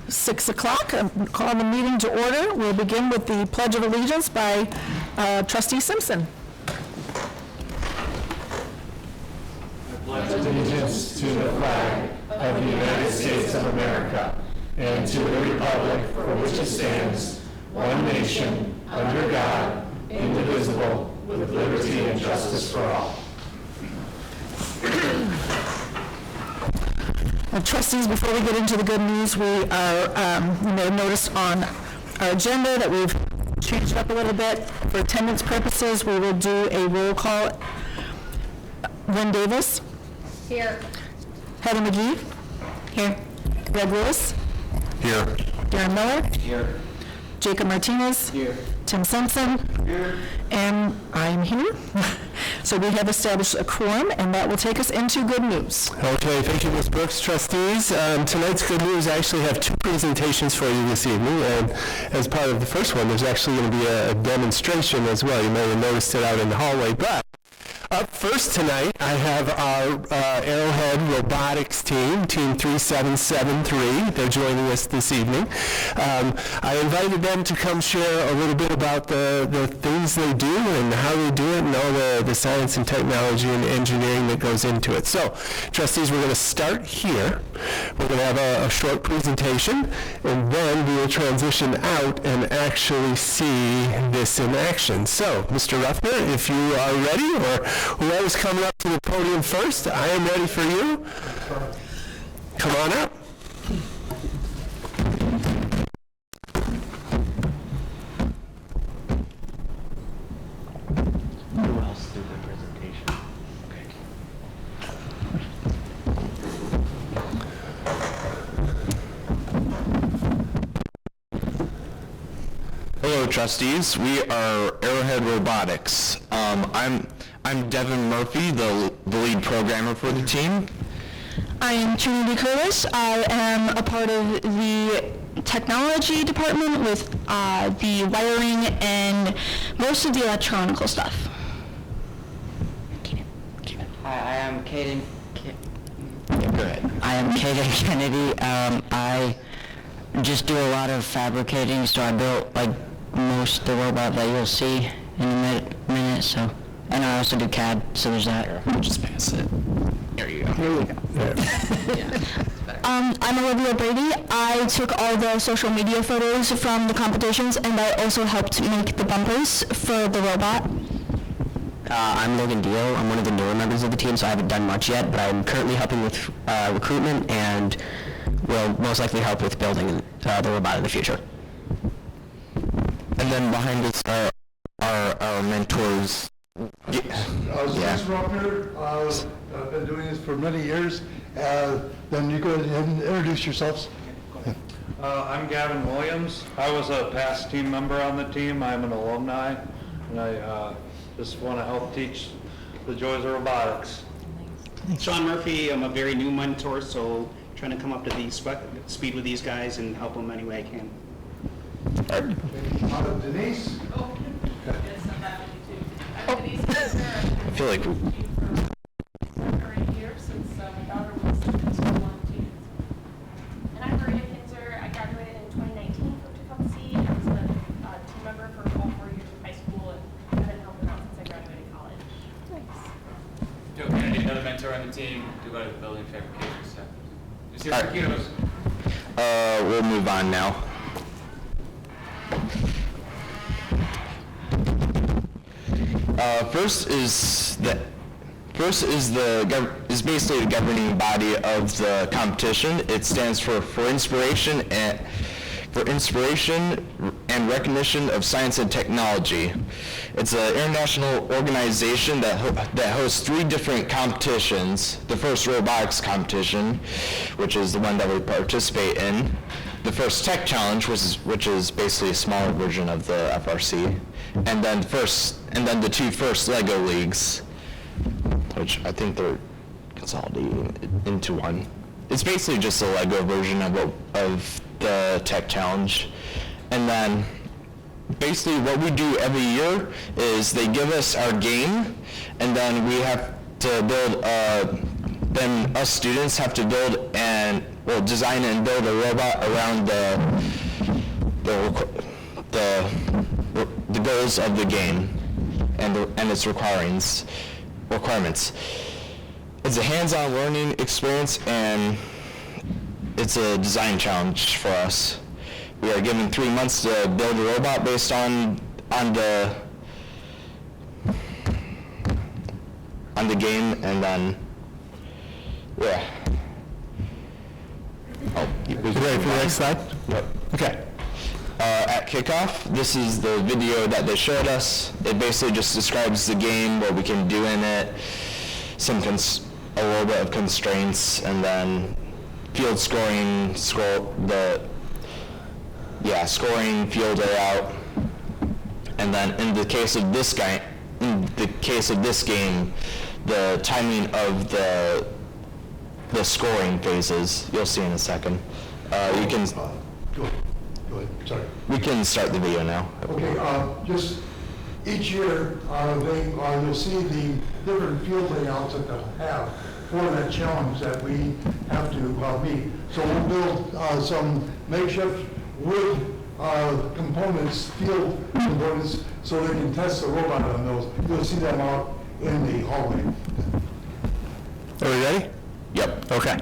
6 o'clock. Call the meeting to order. We'll begin with the Pledge of Allegiance by Trustee Simpson. I pledge allegiance to the flag of the United States of America and to the republic for which it stands, one nation, under God, indivisible, with liberty and justice for all. Trustees, before we get into the good news, we are, you may have noticed on our agenda that we've changed it up a little bit. For attendance purposes, we will do a roll call. Lynn Davis. Here. Heather McGee. Here. Greg Lewis. Here. Darren Miller. Here. Jacob Martinez. Here. Tim Simpson. Here. And I'm here. So we have established a quorum, and that will take us into good news. Okay, thank you, Ms. Brooks. Trustees, tonight's good news, I actually have two presentations for you this evening, and as part of the first one, there's actually going to be a demonstration as well. You may have noticed it out in the hallway, but up first tonight, I have our Arrowhead Robotics team, Team 3773. They're joining us this evening. I invited them to come share a little bit about the things they do and how they do it and all the science and technology and engineering that goes into it. So, trustees, we're going to start here. We're going to have a short presentation, and then we will transition out and actually see this in action. So, Mr. Ruffner, if you are ready, or whoever's coming up to the podium first, I am ready for you. Come on up. Who else did the presentation? Hello, trustees. We are Arrowhead Robotics. I'm Devin Murphy, the lead programmer for the team. I am Trinity Curtis. I am a part of the technology department with the wiring and most of the electronical stuff. Hi, I am Caden. Go ahead. I am Caden Kennedy. I just do a lot of fabricating, so I built like most of the robot that you'll see in a minute. So, and I also do CAD. So there's that. I'll just pass it. There you go. Here we go. I'm Olivia Brady. I took all the social media photos from the competitions, and I also helped make the bumpers for the robot. I'm Logan Deal. I'm one of the newer members of the team, so I haven't done much yet, but I'm currently helping with recruitment and will most likely help with building the robot in the future. And then behind us are our mentors. This Ruffner, I've been doing this for many years. Then you go ahead and introduce yourselves. I'm Gavin Williams. I was a past team member on the team. I'm an alumni, and I just want to help teach the joys of robotics. Sean Murphy, I'm a very new mentor, so trying to come up to the speed with these guys and help them any way I can. Denise. I feel like here since my daughter was in school on the team. And I'm Maria Kinzer. I graduated in 2019 from Tecumseh. I was a team member for all 4 years of high school, and I've been helping out since I graduated college. Nice. Joe Kennedy, another mentor on the team, do a lot of the building fabrication stuff. Just here for kiddos. we'll move on now. First is basically the governing body of the competition. It stands for inspiration and recognition of science and technology. It's an international organization that hosts 3 different competitions. The first robotics competition, which is the one that we participate in. The first tech challenge, which is basically a smaller version of the FRC, and then the 2 first Lego leagues, which I think they're consolidating into one. It's basically just a Lego version of the tech challenge. And then basically what we do every year is they give us our game, and then we have to build then us students have to design and build a robot around the goals of the game and its requirements. It's a hands-on learning experience, and it's a design challenge for us. We are given 3 months to build a robot based on the game, and then yeah. You ready for the next slide? Yep. Okay. At kickoff, this is the video that they showed us. It basically just describes the game, what we can do in it, a little bit of constraints, and then field scoring, scoring, field layout, and then in the case of this game, the timing of the scoring phases. You'll see in a second. You can. Go ahead, sorry. We can start the video now. Okay, just each year, you'll see the different field layouts that they'll have for that challenge that we have to meet. So we'll build some makeshift wood components, field components, so they can test the robot on those. You'll see them out in the hallway. Are we ready? Yep. Okay.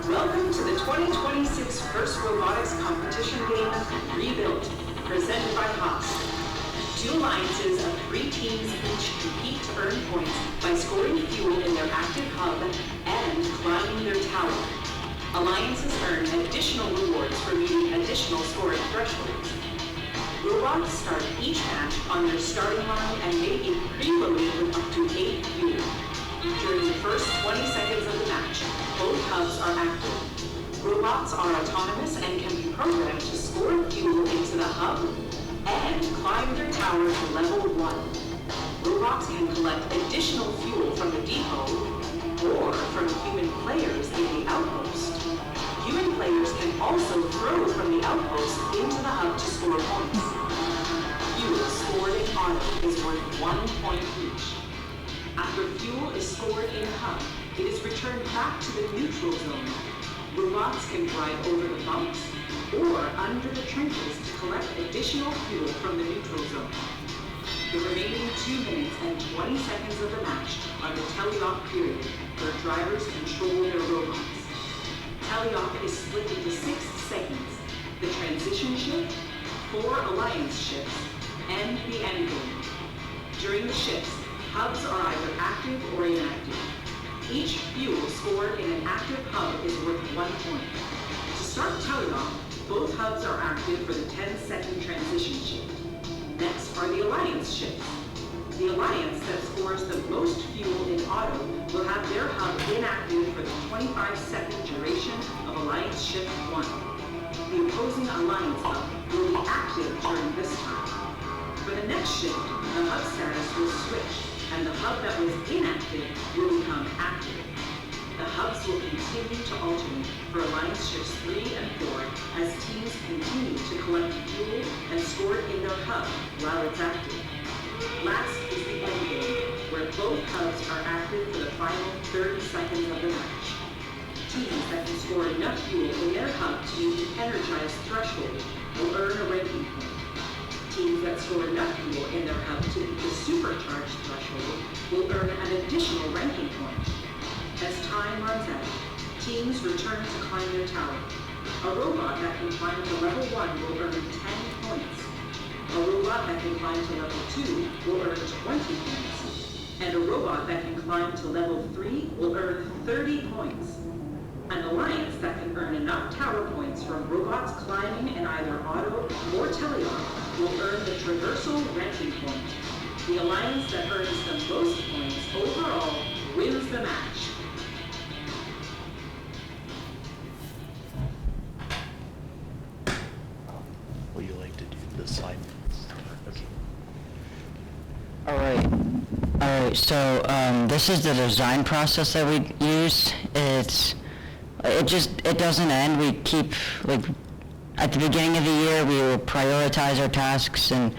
Welcome to the 2026 First Robotics Competition Game, Rebuilt, presented by Haas. 2 alliances of 3 teams each compete to earn points by scoring fuel in their active hub and climbing their tower. Alliances earn additional rewards for meeting additional scoring thresholds. Robots start each match on their starting line and may be preloaded with up to 8 fuel. During the first 20 seconds of the match, both hubs are active. Robots are autonomous and can be programmed to score fuel into the hub and climb their tower to level 1. Robots can collect additional fuel from the depot or from human players in the outpost. Human players can also throw from the outpost into the hub to score points. Fuel scored in auto is worth 1 point each. After fuel is scored in hub, it is returned back to the neutral zone. Robots can drive over the bumps or under the trenches to collect additional fuel from the neutral zone. The remaining 2 minutes and 20 seconds of the match are the teleop period, where drivers control their robots. Teleop is split into 6 segments: the transition shift, 4 alliance shifts, and the end game. During the shifts, hubs are either active or inactive. Each fuel scored in an active hub is worth 1 point. To start teleop, both hubs are active for the 10-second transition shift. Next are the alliance shifts. The alliance that scores the most fuel in auto will have their hub inactive for the 25-second duration of alliance shift 1. The opposing alliance hub will be active during this time. For the next shift, the hub status will switch, and the hub that was inactive will become active. The hubs will continue to alternate for alliance shifts 3 and 4 as teams continue to collect fuel and score it in their hub while it's active. Last is the end game, where both hubs are active for the final 30 seconds of the match. Teams that can score enough fuel in their hub to meet the energized threshold will earn a ranking point. Teams that score enough fuel in their hub to meet the supercharged threshold will earn an additional ranking point. As time runs out, teams return to climb their tower. A robot that can climb to level 1 will earn 10 points. A robot that can climb to level 2 will earn 20 points. And a robot that can climb to level 3 will earn 30 points. An alliance that can earn enough tower points from robots climbing in either auto or teleop will earn the traversal ranking point. The alliance that earns the most points overall wins the match. Would you like to do the slide? Okay. All right, so this is the design process that we use. It doesn't end. We keep at the beginning of the year, we will prioritize our tasks and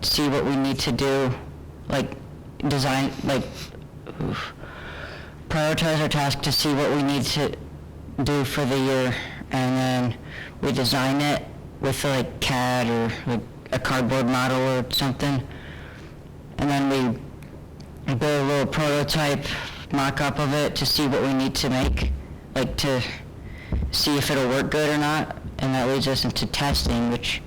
see what we need to do, like prioritize our task to see what we need to do for the year, and then we design it with like CAD or like a cardboard model or something, and then we build a little prototype mock-up of it to see what we need to make, like to see if it'll work good or not, and that leads us into testing, which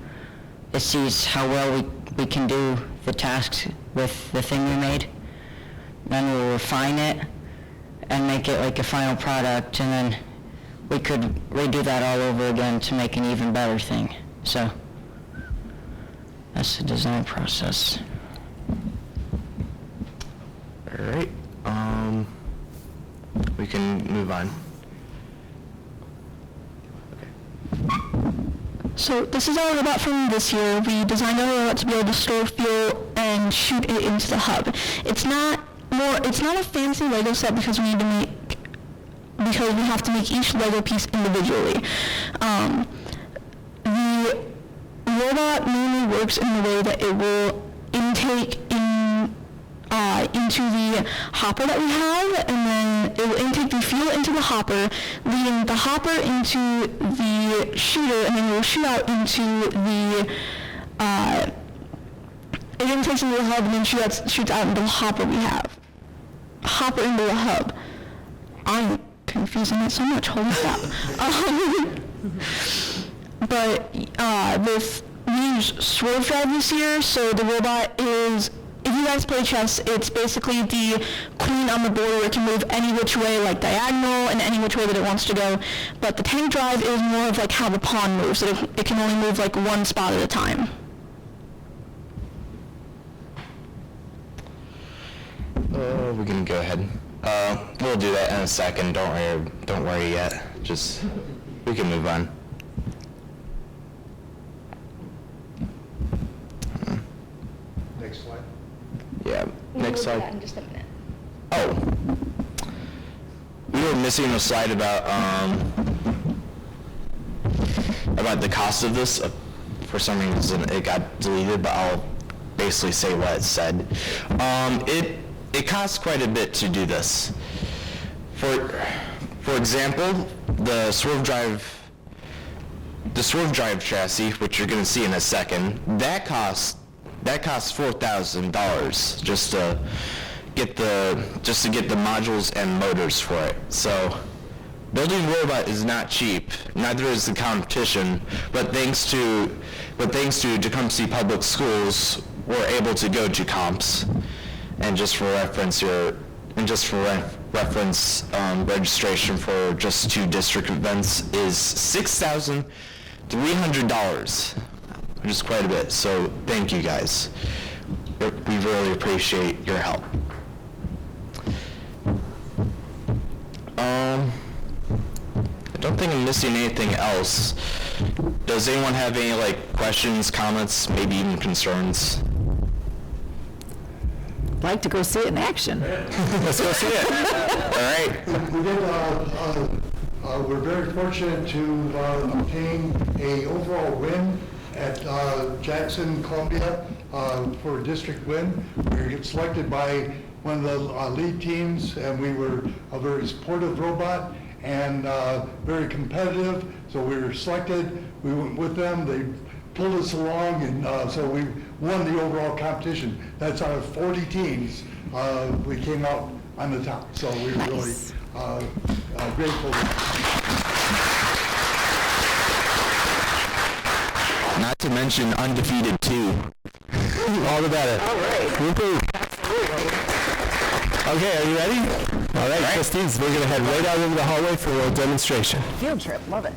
it sees how well we can do the tasks with the thing we made. Then we'll refine it and make it like a final product, and then we could redo that all over again to make an even better thing. So that's the design process. All right. We can move on. So this is our robot from this year. We designed our robot to be able to store fuel and shoot it into the hub. It's not a fancy Lego set because we have to make each Lego piece individually. The robot mainly works in the way that it will intake into the hopper that we have, and then it will intake the fuel into the hopper, leading the hopper into the shooter, and then it will shoot out into the it intakes into the hub and then shoots out into the hopper we have. Hopper into the hub. I'm confusing it so much, holy crap. But we use Swerve Drive this year, so the robot is, if you guys play chess, it's basically the queen on the board where it can move any which way, like diagonal, and any which way that it wants to go. But the tank drive is more of like how the pawn moves. It can only move like one spot at a time. We can go ahead. We'll do that in a second. Don't worry yet. Just, we can move on. Next slide. Yeah, next slide. In just a minute. Oh, we were missing a slide about the cost of this. For some reason, it got deleted, but I'll basically say what it said. It costs quite a bit to do this. For example, the Swerve Drive chassis, which you're going to see in a second, that costs $4,000 just to get the modules and motors for it. So building a robot is not cheap. Neither is the competition. But thanks to Tecumseh Public Schools, we're able to go to comps. And just for reference, registration for just 2 district events is $6,300, which is quite a bit. So thank you guys. We really appreciate your help. I don't think I'm missing anything else. Does anyone have any questions, comments, maybe even concerns? Like to go see it in action. Let's go see it. All right. We're very fortunate to obtain an overall win at Jackson, Columbia for a district win. We were selected by one of the lead teams, and we were a very supportive robot and very competitive. So we were selected. We went with them. They pulled us along, and so we won the overall competition. That's out of 40 teams. We came out on the top, so we were really grateful. Not to mention undefeated too. All the better. All right. Woo-hoo. Okay, are you ready? All right, trustees, we're going to head right out into the hallway for a demonstration. Field trip, love it.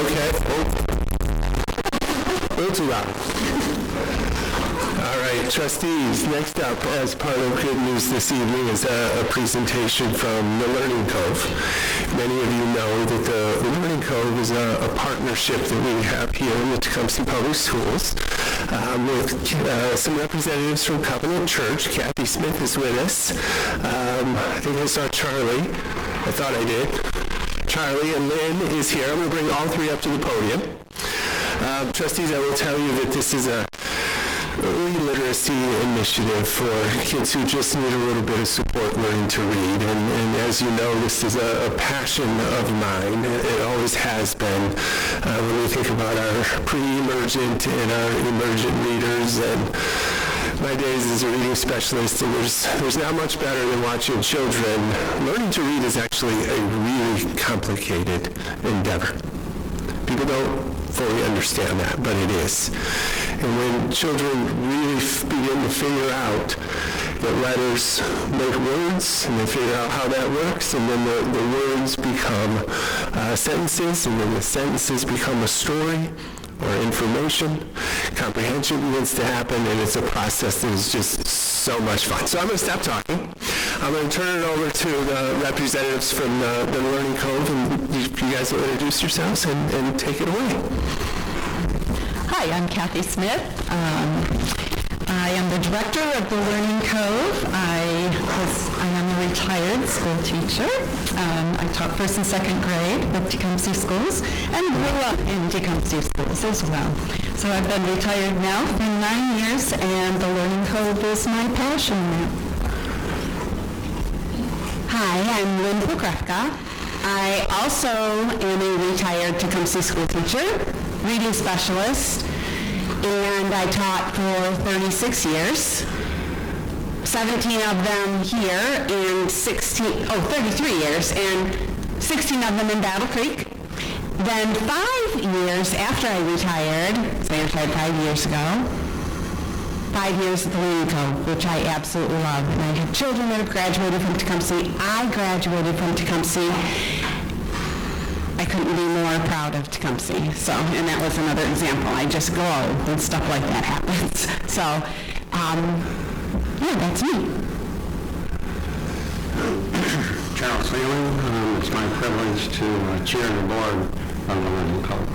Okay. A little too loud. All right, trustees, next up, as part of good news this evening, is a presentation from the Learning Cove. Many of you know that the Learning Cove is a partnership that we have here in the Tecumseh Public Schools with some representatives from Covenant Church. Kathy Smith is with us. I think I saw Charlie. I thought I did. Charlie and Lynn is here. I'm going to bring all three up to the podium. Trustees, I will tell you that this is a early literacy initiative for kids who just need a little bit of support learning to read. And as you know, this is a passion of mine. It always has been. When we think about our pre-emergent and our emergent readers, and my days as a reading specialist, and there's not much better than watching children. Learning to read is actually a really complicated endeavor. People don't fully understand that, but it is. And when children really begin to figure out that letters make words, and they figure out how that works, and then the words become sentences, and then the sentences become a story or information, comprehension begins to happen, and it's a process that is just so much fun. So I'm going to stop talking. I'm going to turn it over to the representatives from the Learning Cove, and you guys will introduce yourselves and take it away. Hi, I'm Kathy Smith. I am the director of the Learning Cove. I am a retired school teacher. I taught first and second grade with Tecumseh schools and grew up in Tecumseh schools as well. So I've been retired now for 9 years, and the Learning Cove is my passion now. Hi, I'm Lynn Pokrefka. I also am a retired Tecumseh school teacher, reading specialist, and I taught for 36 years, 17 of them here, and 33 years, and 16 of them in Battle Creek. Then 5 years after I retired, so I retired 5 years ago, 5 years at the Learning Cove, which I absolutely love. And I have children that have graduated from Tecumseh. I graduated from Tecumseh. I couldn't be more proud of Tecumseh. So, and that was another example. I just glow when stuff like that happens. So, yeah, that's me. Charles Freeland. It's my privilege to chair the board of the Learning Cove.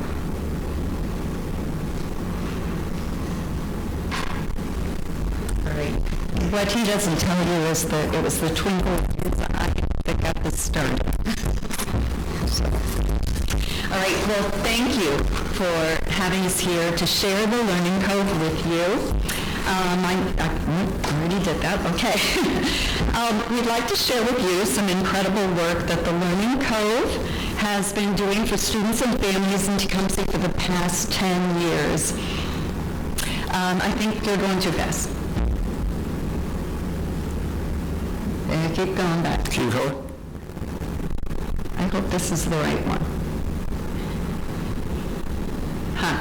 What he doesn't tell you is that it was the twinkle in his eye that got this started. So. All right, well, thank you for having us here to share the Learning Cove with you. I already did that, okay. We'd like to share with you some incredible work that the Learning Cove has been doing for students and families in Tecumseh for the past 10 years. I think you're going too fast. Keep going back. Keep going. I hope this is the right one. Huh.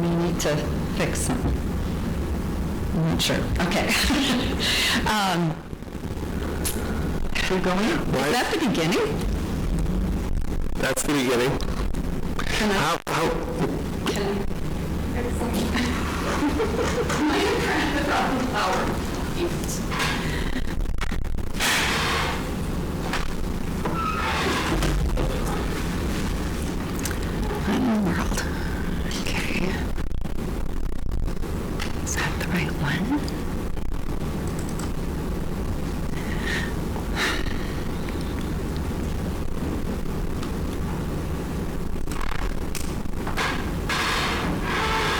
We need to fix something. I'm not sure. Okay. We're going? Is that the beginning? That's the beginning. Can I? How? Can I? The problem power. What in the world? Okay. Is that the right one?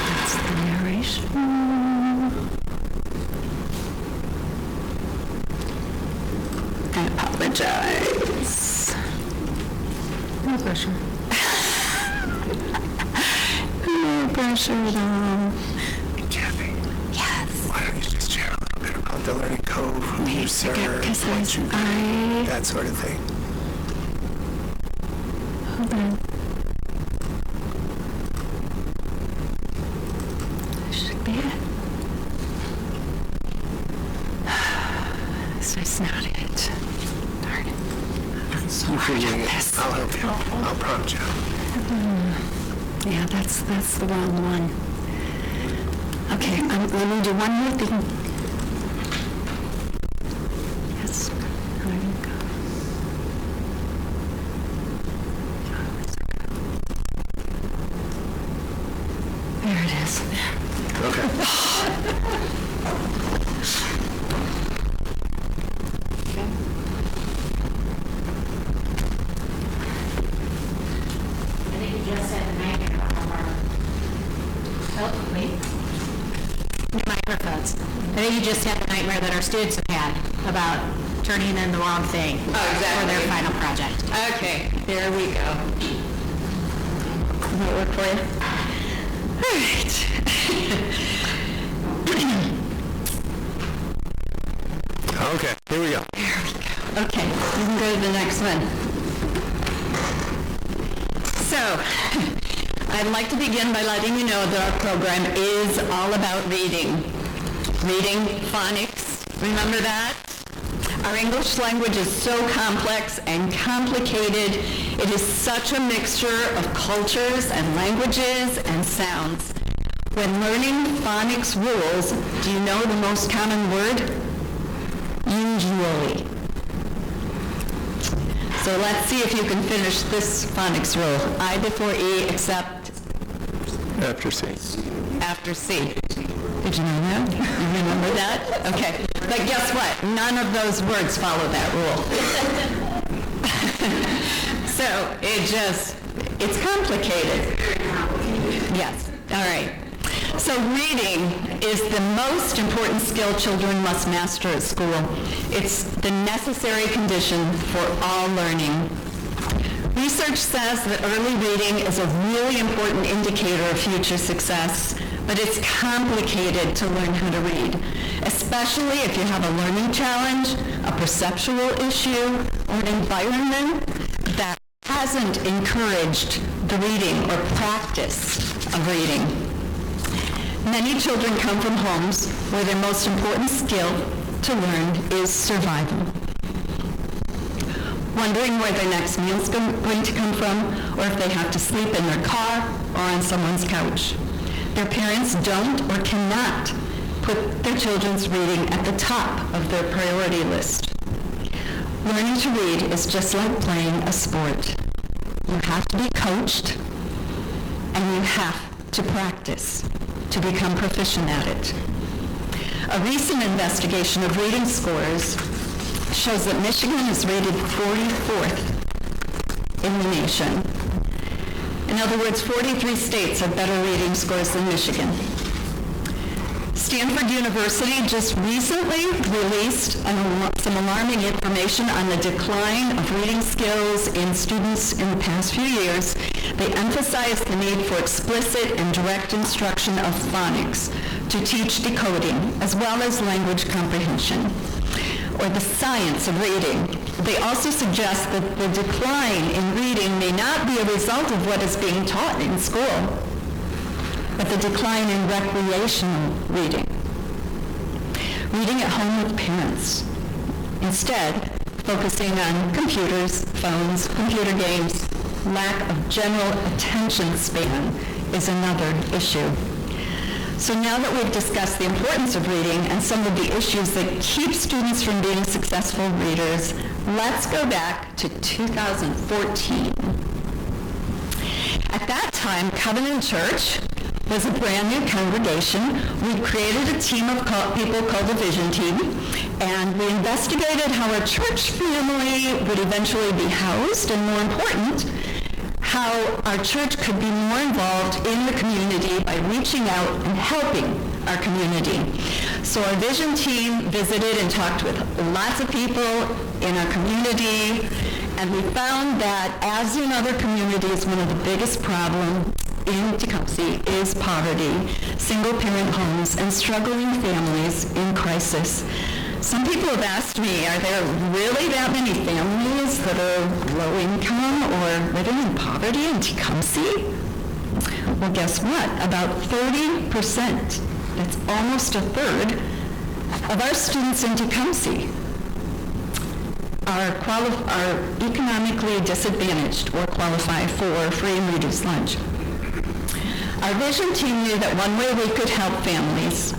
That's the narration. I apologize. No pressure. No pressure at all. Kathy. Yes. Why don't you just share a little bit about the Learning Cove, who you serve, because what you do, that sort of thing. Hold on. That should be it. So it's not it. Darn it. You I'll help you. I'll prompt you. Yeah, that's the wrong one. Okay, let me do one more thing. Yes, there you go. There it is. Okay. I think you just said the nightmare about our... Oh, wait. Microphones. I think you just had the nightmare that our students have had about turning in the wrong thing for their final project. Okay, there we go. Will that work for you? All right. Okay, here we go. Okay, you can go to the next one. So, I'd like to begin by letting you know that our program is all about reading. Reading, phonics, remember that? Our English language is so complex and complicated. It is such a mixture of cultures and languages and sounds. When learning phonics rules, do you know the most common word? Usually. So let's see if you can finish this phonics rule. I before E except After C. after C. Did you know that? You remember that? Okay. But guess what? None of those words follow that rule. So it's complicated. Yes. All right. So reading is the most important skill children must master at school. It's the necessary condition for all learning. Research says that early reading is a really important indicator of future success, but it's complicated to learn how to read, especially if you have a learning challenge, a perceptual issue, or an environment that hasn't encouraged the reading or practice of reading. Many children come from homes where their most important skill to learn is survival. Wondering where their next meal is going to come from, or if they have to sleep in their car or on someone's couch. Their parents don't or cannot put their children's reading at the top of their priority list. Learning to read is just like playing a sport. You have to be coached, and you have to practice to become proficient at it. A recent investigation of reading scores shows that Michigan is rated 44th in the nation. In other words, 43 states have better reading scores than Michigan. Stanford University just recently released some alarming information on the decline of reading skills in students in the past few years. They emphasize the need for explicit and direct instruction of phonics to teach decoding, as well as language comprehension, or the science of reading. They also suggest that the decline in reading may not be a result of what is being taught in school, but the decline in recreational reading. Reading at home with parents. Instead, focusing on computers, phones, computer games, lack of general attention span is another issue. So now that we've discussed the importance of reading and some of the issues that keep students from being successful readers, let's go back to 2014. At that time, Covenant Church was a brand new congregation. We created a team of people called a vision team, and we investigated how a church family would eventually be housed, and more important, how our church could be more involved in the community by reaching out and helping our community. So our vision team visited and talked with lots of people in our community, and we found that, as in other communities, one of the biggest problems in Tecumseh is poverty, single-parent homes, and struggling families in crisis. Some people have asked me, are there really that many families that are low income or living in poverty in Tecumseh? Well, guess what? About 30%, that's almost a third, of our students in Tecumseh are economically disadvantaged or qualify for free and reduced lunch. Our vision team knew that one way we could help families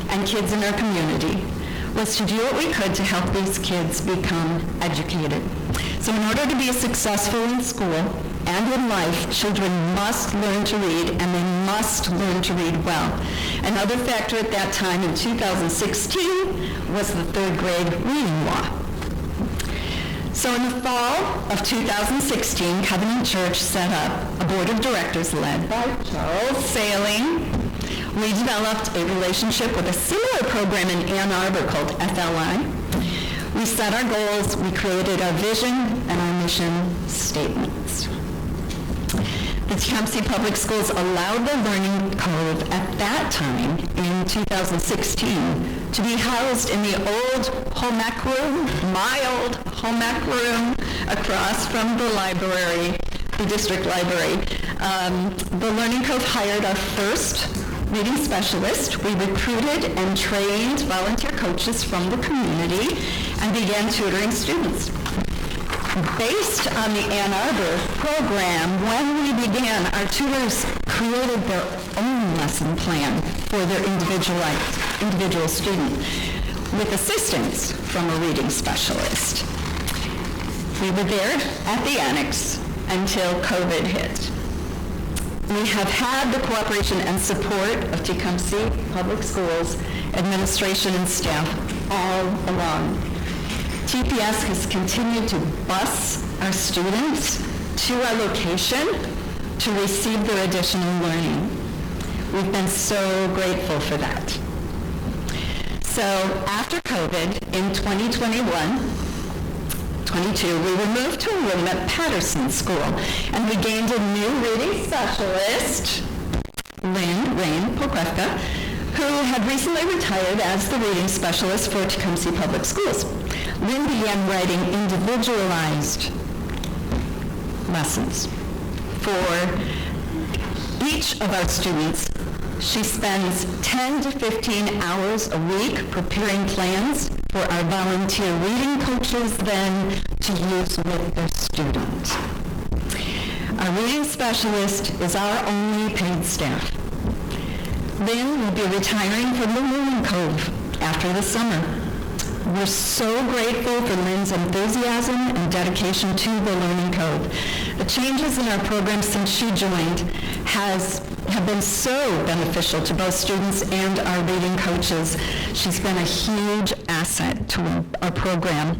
and kids in our community was to do what we could to help these kids become educated. So in order to be successful in school and in life, children must learn to read, and they must learn to read well. Another factor at that time in 2016 was the third grade reading law. So in the fall of 2016, Covenant Church set up a board of directors led by Charles Sailing. We developed a relationship with a similar program in Ann Arbor called FLI. We set our goals, we created our vision and our mission statements. The Tecumseh Public Schools allowed the Learning Cove at that time in 2016 to be housed in the old home ec room, my old home ec room, across from the library, the district library. The Learning Cove hired our first reading specialist. We recruited and trained volunteer coaches from the community and began tutoring students. Based on the Ann Arbor program, when we began, our tutors created their own lesson plan for their individual student with assistance from a reading specialist. We were there at the annex until COVID hit. We have had the cooperation and support of Tecumseh Public Schools, administration and staff all along. TPS has continued to bus our students to our location to receive their additional learning. We've been so grateful for that. So after COVID in 2021-22, we were moved to a room at Patterson School, and we gained a new reading specialist, Rain Pokrefka, who had recently retired as the reading specialist for Tecumseh Public Schools. Lynn began writing individualized lessons for each of our students. She spends 10 to 15 hours a week preparing plans for our volunteer reading coaches then to use with their students. Our reading specialist is our only paid staff. Lynn will be retiring from the Learning Cove after the summer. We're so grateful for Lynn's enthusiasm and dedication to the Learning Cove. The changes in our program since she joined have been so beneficial to both students and our reading coaches. She's been a huge asset to our program.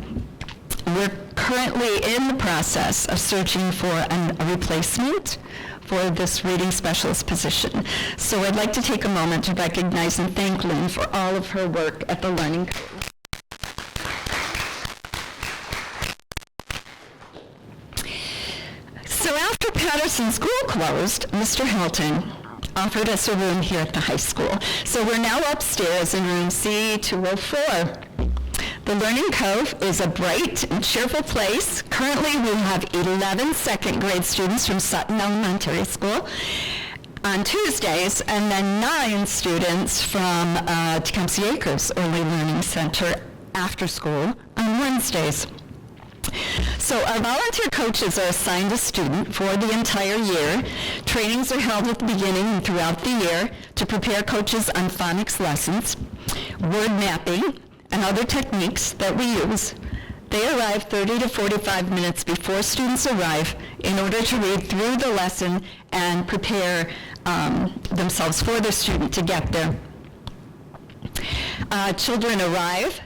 We're currently in the process of searching for a replacement for this reading specialist position. So I'd like to take a moment to recognize and thank Lynn for all of her work at the Learning Cove. So after Patterson School closed, Mr. Helton offered us a room here at the high school. So we're now upstairs in room C204. The Learning Cove is a bright and cheerful place. Currently, we have 11 second grade students from Sutton Elementary School on Tuesdays, and then 9 students from Tecumseh Acres Early Learning Center after school on Wednesdays. So our volunteer coaches are assigned a student for the entire year. Trainings are held at the beginning and throughout the year to prepare coaches on phonics lessons, word mapping, and other techniques that we use. They arrive 30 to 45 minutes before students arrive in order to read through the lesson and prepare themselves for their student to get there. Children arrive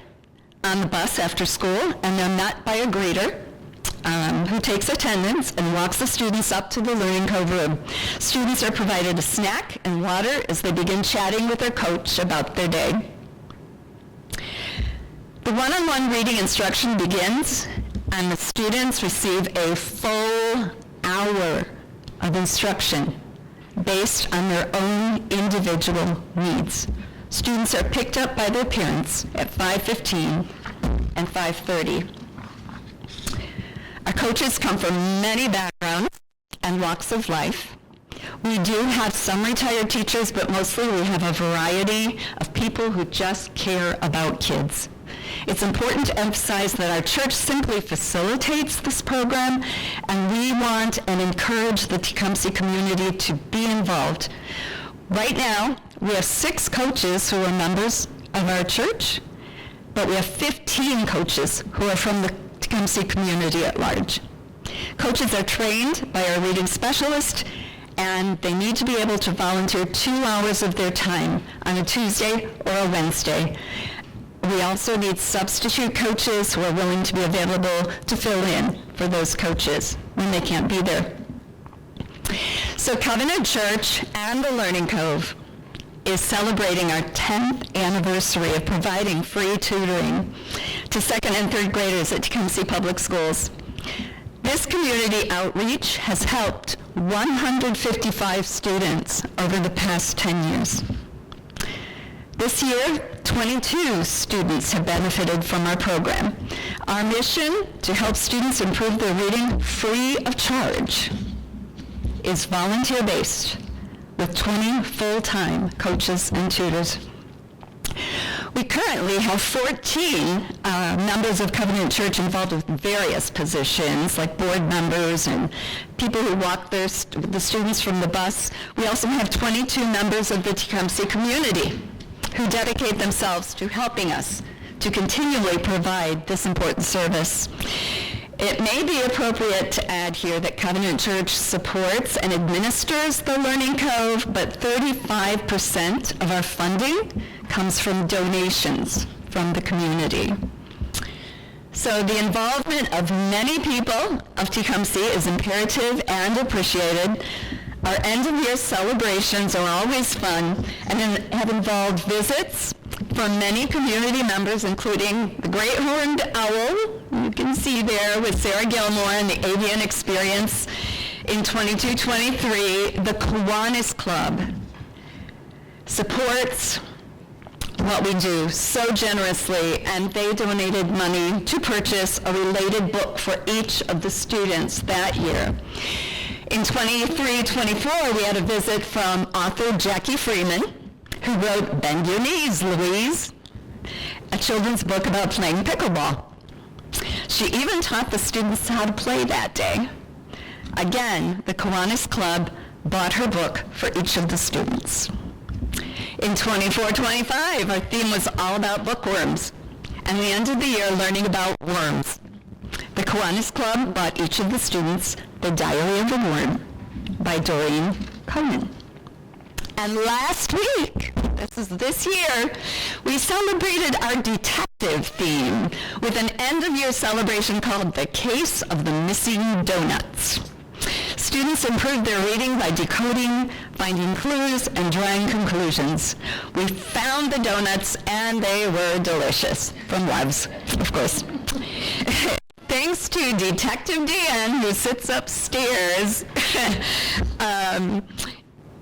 on the bus after school, and they're met by a greeter who takes attendance and walks the students up to the Learning Cove room. Students are provided a snack and water as they begin chatting with their coach about their day. The one-on-one reading instruction begins, and the students receive a full hour of instruction based on their own individual needs. Students are picked up by their parents at 5:15 and 5:30. Our coaches come from many backgrounds and walks of life. We do have some retired teachers, but mostly we have a variety of people who just care about kids. It's important to emphasize that our church simply facilitates this program, and we want and encourage the Tecumseh community to be involved. Right now, we have 6 coaches who are members of our church, but we have 15 coaches who are from the Tecumseh community at large. Coaches are trained by our reading specialist, and they need to be able to volunteer 2 hours of their time on a Tuesday or a Wednesday. We also need substitute coaches who are willing to be available to fill in for those coaches when they can't be there. So Covenant Church and the Learning Cove is celebrating our 10th anniversary of providing free tutoring to 2nd and 3rd graders at Tecumseh Public Schools. This community outreach has helped 155 students over the past 10 years. This year, 22 students have benefited from our program. Our mission to help students improve their reading free of charge is volunteer-based with 20 full-time coaches and tutors. We currently have 14 members of Covenant Church involved with various positions, like board members and people who walk the students from the bus. We also have 22 members of the Tecumseh community who dedicate themselves to helping us to continually provide this important service. It may be appropriate to add here that Covenant Church supports and administers the Learning Cove, but 35% of our funding comes from donations from the community. So the involvement of many people of Tecumseh is imperative and appreciated. Our end-of-year celebrations are always fun and have involved visits from many community members, including the Great Horned Owl, you can see there with Sarah Gilmore and the Avian Experience. In 22-23, the Kiwanis Club supports what we do so generously, and they donated money to purchase a related book for each of the students that year. In 23-24, we had a visit from author Jackie Freeman, who wrote Bend Your Knees, Louise, a children's book about playing pickleball. She even taught the students how to play that day. Again, the Kiwanis Club bought her book for each of the students. In 24-25, our theme was all about bookworms, and we ended the year learning about worms. The Kiwanis Club bought each of the students The Diary of a Worm by Doreen Conan. And last week, this year, we celebrated our detective theme with an end-of-year celebration called The Case of the Missing Donuts. Students improved their reading by decoding, finding clues, and drawing conclusions. We found the donuts, and they were delicious. From Love's, of course. Thanks to Detective Dan, who sits upstairs.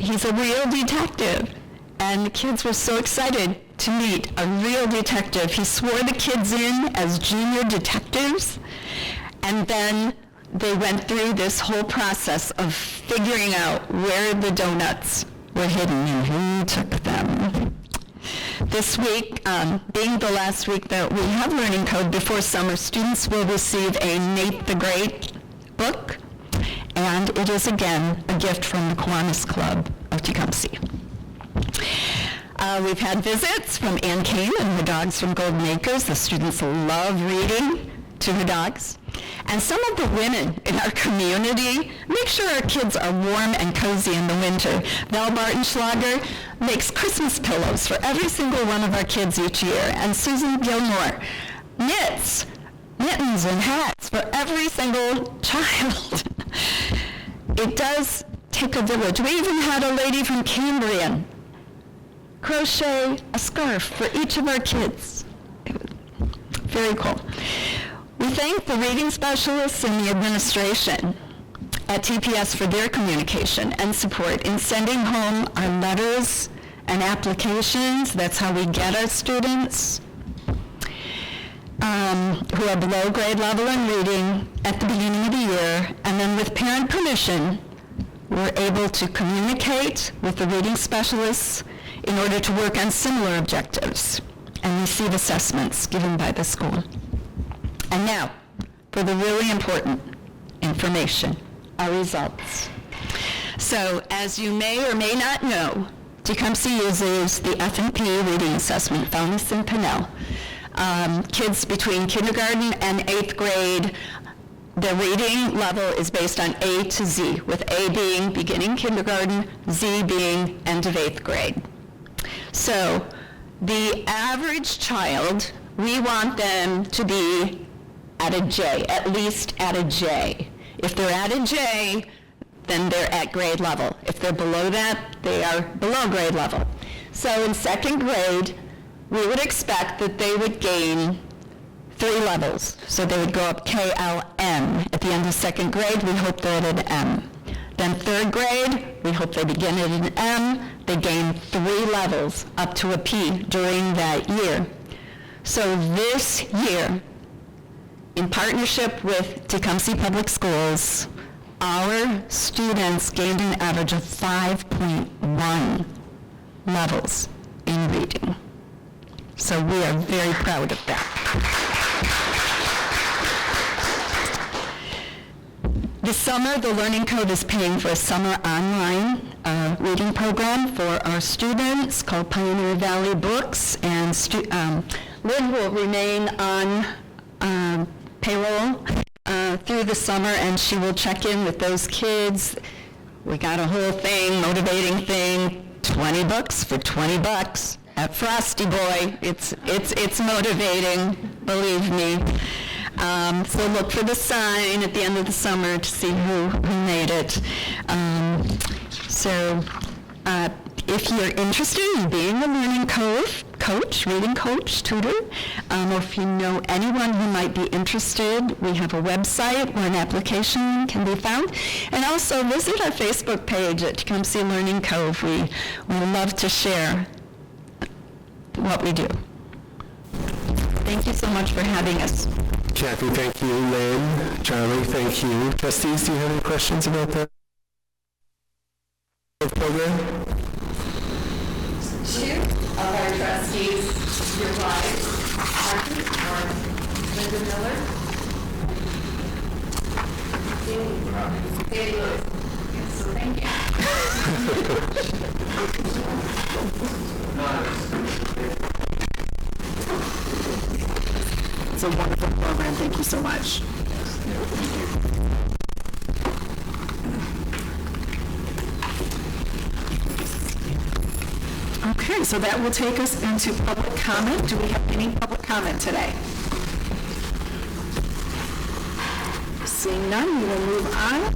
He's a real detective, and the kids were so excited to meet a real detective. He swore the kids in as junior detectives, and then they went through this whole process of figuring out where the donuts were hidden and who took them. This week, being the last week that we have Learning Code before summer, students will receive a Nate the Great book, and it is again a gift from the Kiwanis Club of Tecumseh. We've had visits from Ann Kane and her dogs from Golden Acres. The students love reading to her dogs. And some of the women in our community make sure our kids are warm and cozy in the winter. Val Bartenschlager makes Christmas pillows for every single one of our kids each year. And Susan Gilmore knits mittens and hats for every single child. It does take a village. We even had a lady from Cambrian crochet a scarf for each of our kids. Very cool. We thank the reading specialists and the administration at TPS for their communication and support in sending home our letters and applications. That's how we get our students who are below grade level in reading at the beginning of the year. And then with parent permission, we're able to communicate with the reading specialists in order to work on similar objectives and receive assessments given by the school. And now, for the really important information, our results. So, as you may or may not know, Tecumseh uses the F&P reading assessment found in Pinnell. Kids between kindergarten and 8th grade, the reading level is based on A to Z, with A being beginning kindergarten, Z being end of 8th grade. So, the average child, we want them to be at a J, at least at a J. If they're at a J, then they're at grade level. If they're below that, they are below grade level. So in 2nd grade, we would expect that they would gain 3 levels. So they would go up KLM. At the end of 2nd grade, we hope they're at an M. Then 3rd grade, we hope they begin at an M. They gain 3 levels up to a P during that year. So this year, in partnership with Tecumseh Public Schools, our students gained an average of 5.1 levels in reading. So we are very proud of that. This summer, the Learning Code is paying for a summer online reading program for our students called Pioneer Valley Books, and Lynn will remain on payroll through the summer, and she will check in with those kids. We got a whole thing, motivating thing, 20 books for 20 bucks at Frosty Boy. It's motivating, believe me. So look for the sign at the end of the summer to see who made it. If you're interested in being a learning coach, reading coach, tutor, or if you know anyone who might be interested, we have a website where an application can be found. And also visit our Facebook page at Tecumseh Learning Cove. We love to share what we do. Thank you so much for having us. Kathy, thank you. Lynn, Charlie, thank you. Trustees, do you have any questions about the program? Two of our trustees replied, Martin or Linda Miller. David Lewis. So thank you. It's a wonderful program. Thank you so much. Okay, so that will take us into public comment. Do we have any public comment today? Seeing none, we will move on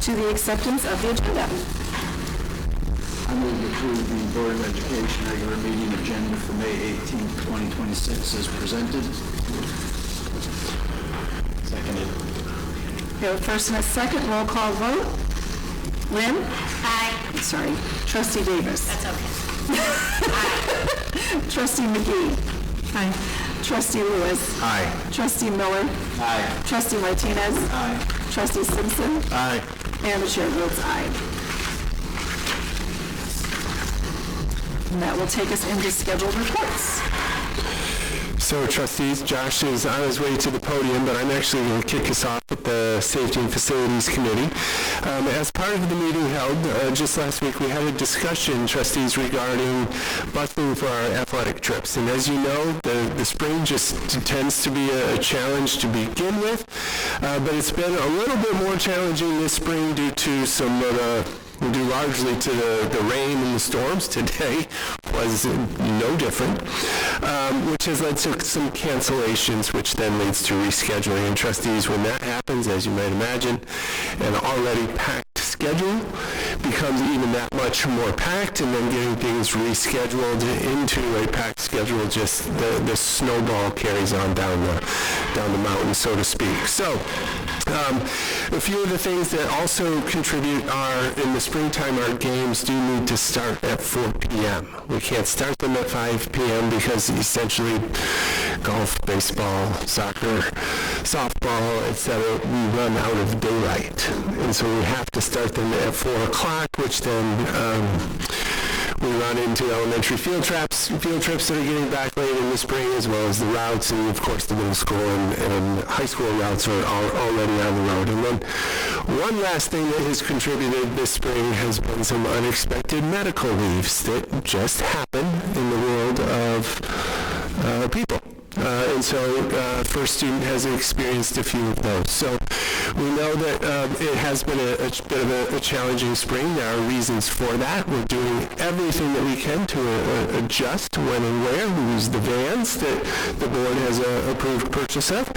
to the acceptance of the agenda. I move to approve the Board of Education regular meeting agenda for May 18th, 2026 as presented. Seconded. We have a first and a second. Roll call vote. Lynn? Aye. Sorry. Trustee Davis. That's okay. Trustee McGee. Aye. Trustee Lewis. Aye. Trustee Miller. Aye. Trustee Martinez. Aye. Trustee Simpson. Aye. And the chair votes aye. And that will take us into scheduled reports. So, trustees, Josh is on his way to the podium, but I'm actually going to kick us off with the Safety and Facilities Committee. As part of the meeting held just last week, we had a discussion, trustees, regarding busing for our athletic trips. And as you know, the spring just tends to be a challenge to begin with, but it's been a little bit more challenging this spring due to some of the due largely to the rain and the storms. Today was no different, which has led to some cancellations, which then leads to rescheduling. And trustees, when that happens, as you might imagine, an already packed schedule becomes even that much more packed, and then getting things rescheduled into a packed schedule, just the snowball carries on down the mountain, so to speak. So a few of the things that also contribute are, in the springtime, our games do need to start at 4 p.m. We can't start them at 5 p.m. because essentially golf, baseball, soccer, softball, etc., we run out of daylight. And so we have to start them at 4 o'clock, which then we run into elementary field trips field trips that are getting back late in the spring, as well as the routes, and of course the middle school and high school routes are already on the road. And then one last thing that has contributed this spring has been some unexpected medical leaves that just happen in the world of people. And so First Student has experienced a few of those. So we know that it has been a bit of a challenging spring. There are reasons for that. We're doing everything that we can to adjust when and where. We use the vans that the board has approved purchase of.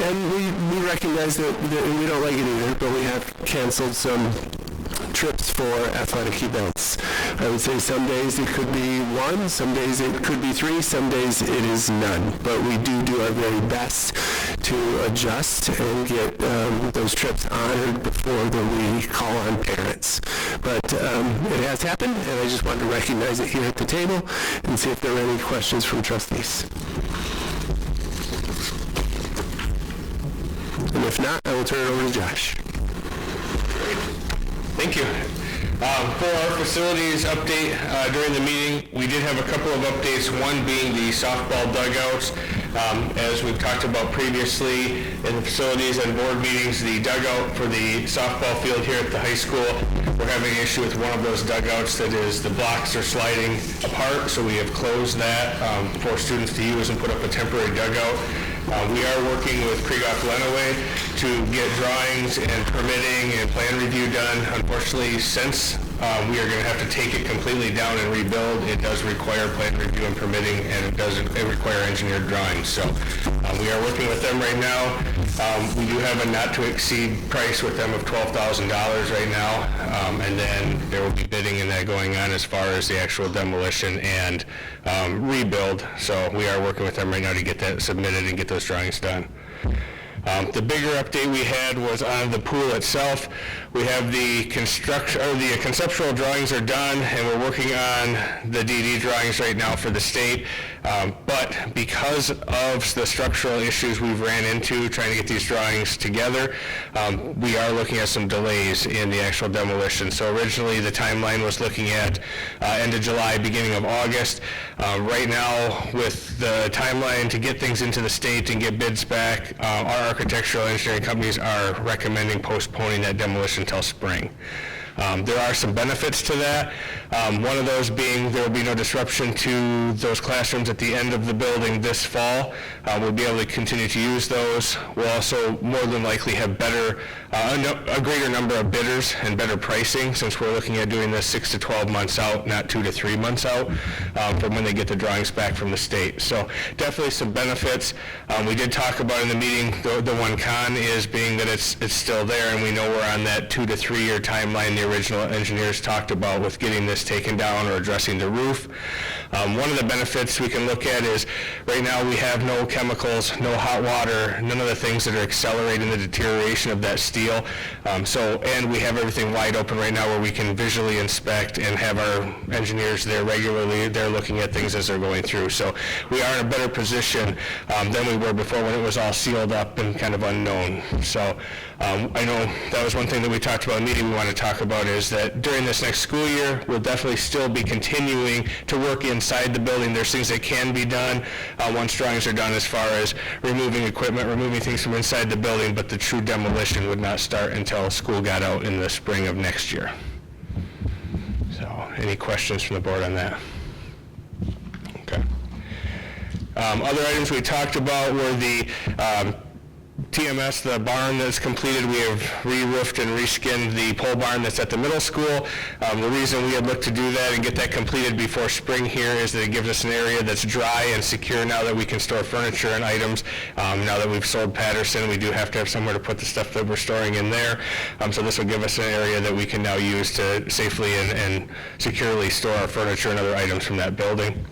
And we recognize that we don't like it either, but we have canceled some trips for athletic events. I would say some days it could be one, some days it could be three, some days it is none. But we do our very best to adjust and get those trips honored before we call on parents. But it has happened, and I just wanted to recognize it here at the table and see if there are any questions from trustees. And if not, I will turn it over to Josh. Thank you. For our facilities update during the meeting, we did have a couple of updates, one being the softball dugouts. As we've talked about previously in the facilities and board meetings, the dugout for the softball field here at the high school, we're having an issue with one of those dugouts that is the blocks are sliding apart, so we have closed that for students to use and put up a temporary dugout. We are working with Krieghoff-Lenawee to get drawings and permitting and plan review done. Unfortunately, since we are going to have to take it completely down and rebuild, it does require plan review and permitting, and it require engineered drawings. So we are working with them right now. We do have a not-to-exceed price with them of $12,000 right now, and then there will be bidding and that going on as far as the actual demolition and rebuild. So we are working with them right now to get that submitted and get those drawings done. The bigger update we had was on the pool itself. We have the conceptual drawings are done, and we're working on the DD drawings right now for the state. But because of the structural issues we've ran into trying to get these drawings together, we are looking at some delays in the actual demolition. So originally the timeline was looking at end of July, beginning of August. Right now, with the timeline to get things into the state and get bids back, our architectural engineering companies are recommending postponing that demolition until spring. There are some benefits to that. One of those being there will be no disruption to those classrooms at the end of the building this fall. We'll be able to continue to use those. We'll also more than likely have a greater number of bidders and better pricing, since we're looking at doing this 6 to 12 months out, not 2 to 3 months out from when they get the drawings back from the state. So definitely some benefits. We did talk about in the meeting, the one con is being that it's still there, and we know we're on that 2 to 3 year timeline the original engineers talked about with getting this taken down or addressing the roof. One of the benefits we can look at is right now we have no chemicals, no hot water, none of the things that are accelerating the deterioration of that steel. And we have everything wide open right now where we can visually inspect and have our engineers there regularly. They're looking at things as they're going through. So we are in a better position than we were before when it was all sealed up and kind of unknown. So I know that was one thing that we talked about in the meeting we want to talk about is that during this next school year, we'll definitely still be continuing to work inside the building. There's things that can be done once drawings are done as far as removing equipment, removing things from inside the building, but the true demolition would not start until school got out in the spring of next year. So any questions from the board on that? Okay. Other items we talked about were the TMS, the barn that's completed. We have re-roofed and reskinned the pole barn that's at the middle school. The reason we had looked to do that and get that completed before spring here is that it gives us an area that's dry and secure now that we can store furniture and items. Now that we've sold Patterson, we do have to have somewhere to put the stuff that we're storing in there. So this will give us an area that we can now use to safely and securely store our furniture and other items from that building.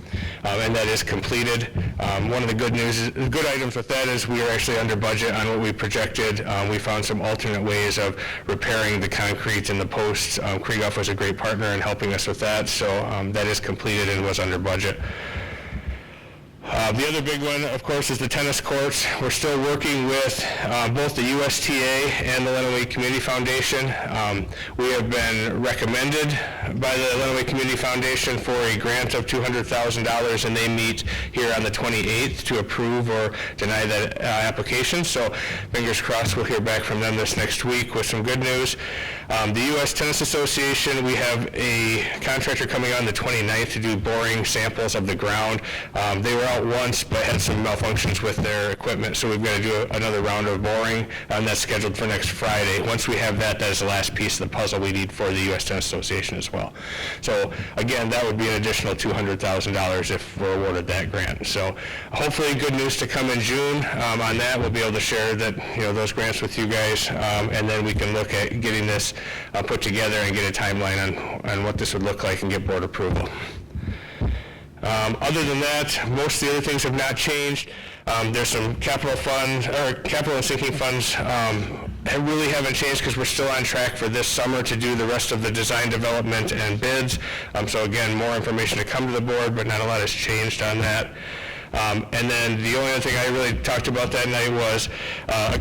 And that is completed. One of the good items with that is we are actually under budget on what we projected. We found some alternate ways of repairing the concrete and the posts. Krieghoff was a great partner in helping us with that, so that is completed and was under budget. The other big one, of course, is the tennis courts. We're still working with both the USTA and the Lenawee Community Foundation. We have been recommended by the Lenawee Community Foundation for a grant of $200,000, and they meet here on the 28th to approve or deny that application. So fingers crossed we'll hear back from them this next week with some good news. The U.S. Tennis Association, we have a contractor coming on the 29th to do boring samples of the ground. They were out once but had some malfunctions with their equipment, so we've got to do another round of boring, and that's scheduled for next Friday. Once we have that, that is the last piece of the puzzle we need for the U.S. Tennis Association as well. So again, that would be an additional $200,000 if we're awarded that grant. So hopefully good news to come in June on that. We'll be able to share that, those grants with you guys, and then we can look at getting this put together and get a timeline on what this would look like and get board approval. Other than that, most of the other things have not changed. There's some capital funds, or capital and sinking funds really haven't changed because we're still on track for this summer to do the rest of the design development and bids. So again, more information to come to the board, but not a lot has changed on that. And then the only other thing I really talked about that night was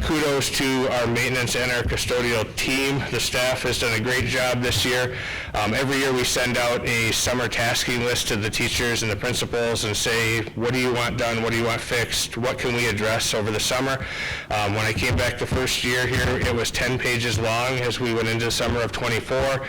kudos to our maintenance and our custodial team. The staff has done a great job this year. Every year we send out a summer tasking list to the teachers and the principals and say, what do you want done? What do you want fixed? What can we address over the summer? When I came back the first year here, it was 10 pages long as we went into the summer of 24.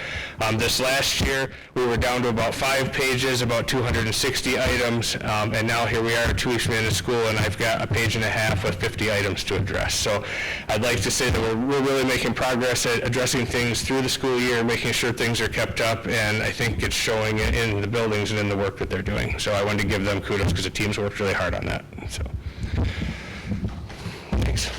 This last year, we were down to about 5 pages, about 260 items, and now here we are 2 weeks from the end of school, and I've got a page and a half with 50 items to address. So I'd like to say that we're really making progress at addressing things through the school year, making sure things are kept up, and I think it's showing in the buildings and in the work that they're doing. So I wanted to give them kudos because the team's worked really hard on that. So, thanks.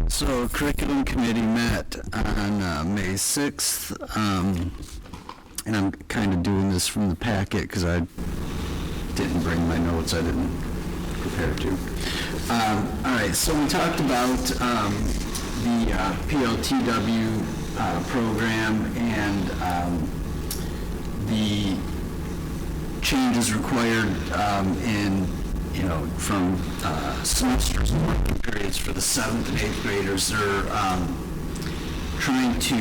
So curriculum committee met on May 6th, and I'm kind of doing this from the packet because I didn't bring my notes. I didn't prepare to. All right, so we talked about the PLTW program and the changes required in from semesters and working periods for the 7th and 8th graders. They're trying to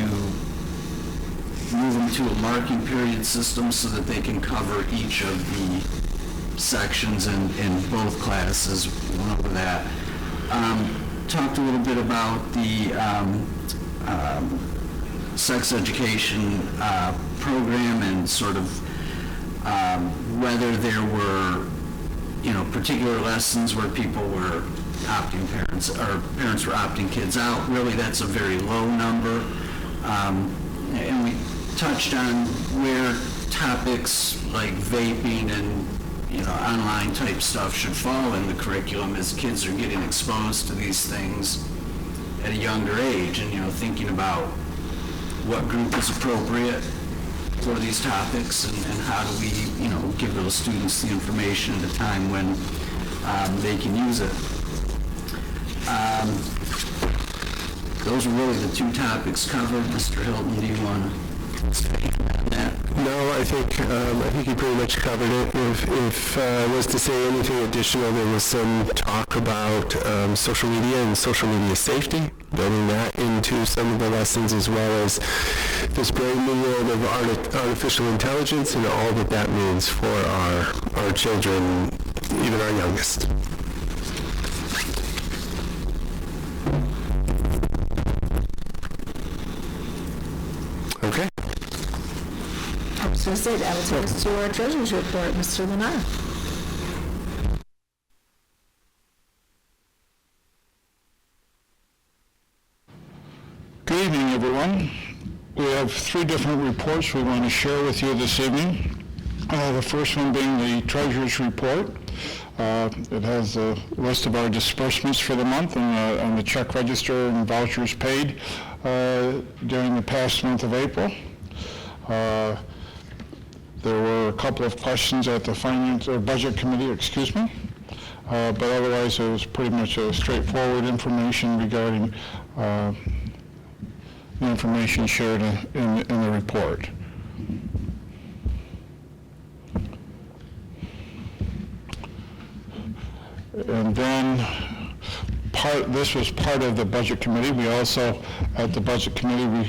move them to a marking period system so that they can cover each of the sections in both classes. Went over that. Talked a little bit about the sex education program and sort of whether there were particular lessons where people were opting parents were opting kids out. Really, that's a very low number. And we touched on where topics like vaping and online type stuff should fall in the curriculum as kids are getting exposed to these things at a younger age, and thinking about what group is appropriate for these topics and how do we give those students the information at a time when they can use it. Those are really the 2 topics covered. Mr. Hilton, do you want to speak on that? No, I think you pretty much covered it. If I was to say anything additional, there was some talk about social media and social media safety, building that into some of the lessons, as well as this brand new world of artificial intelligence and all that that means for our children, even our youngest. Okay. I was going to say that will take us to our treasurer's report, Mr. Lennar. Good evening, everyone. We have 3 different reports we want to share with you this evening. The first one being the treasurer's report. It has a list of our disbursements for the month and the check register and vouchers paid during the past month of April. There were a couple of questions at the Finance or Budget Committee, but otherwise it was pretty much a straightforward information regarding the information shared in the report. And then this was part of the budget committee. We also, at the budget committee, we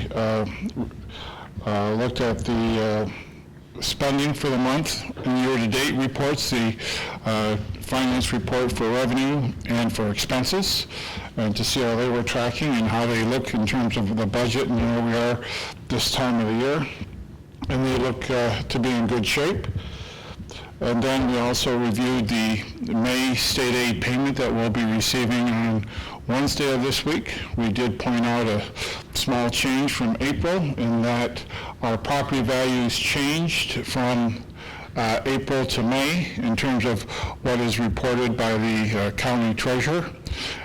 looked at the spending for the month and year-to-date reports, the finance report for revenue and for expenses, and to see how they were tracking and how they look in terms of the budget and where we are this time of the year. And they look to be in good shape. And then we also reviewed the May state aid payment that we'll be receiving on Wednesday of this week. We did point out a small change from April in that our property values changed from April to May in terms of what is reported by the county treasurer.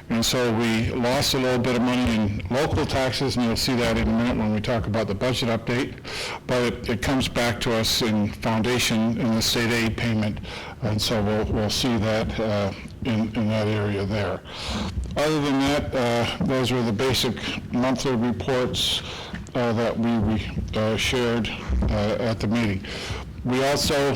And so we lost a little bit of money in local taxes, and you'll see that in a minute when we talk about the budget update. But it comes back to us in foundation in the state aid payment, and so we'll see that in that area there. Other than that, those are the basic monthly reports that we shared at the meeting. We also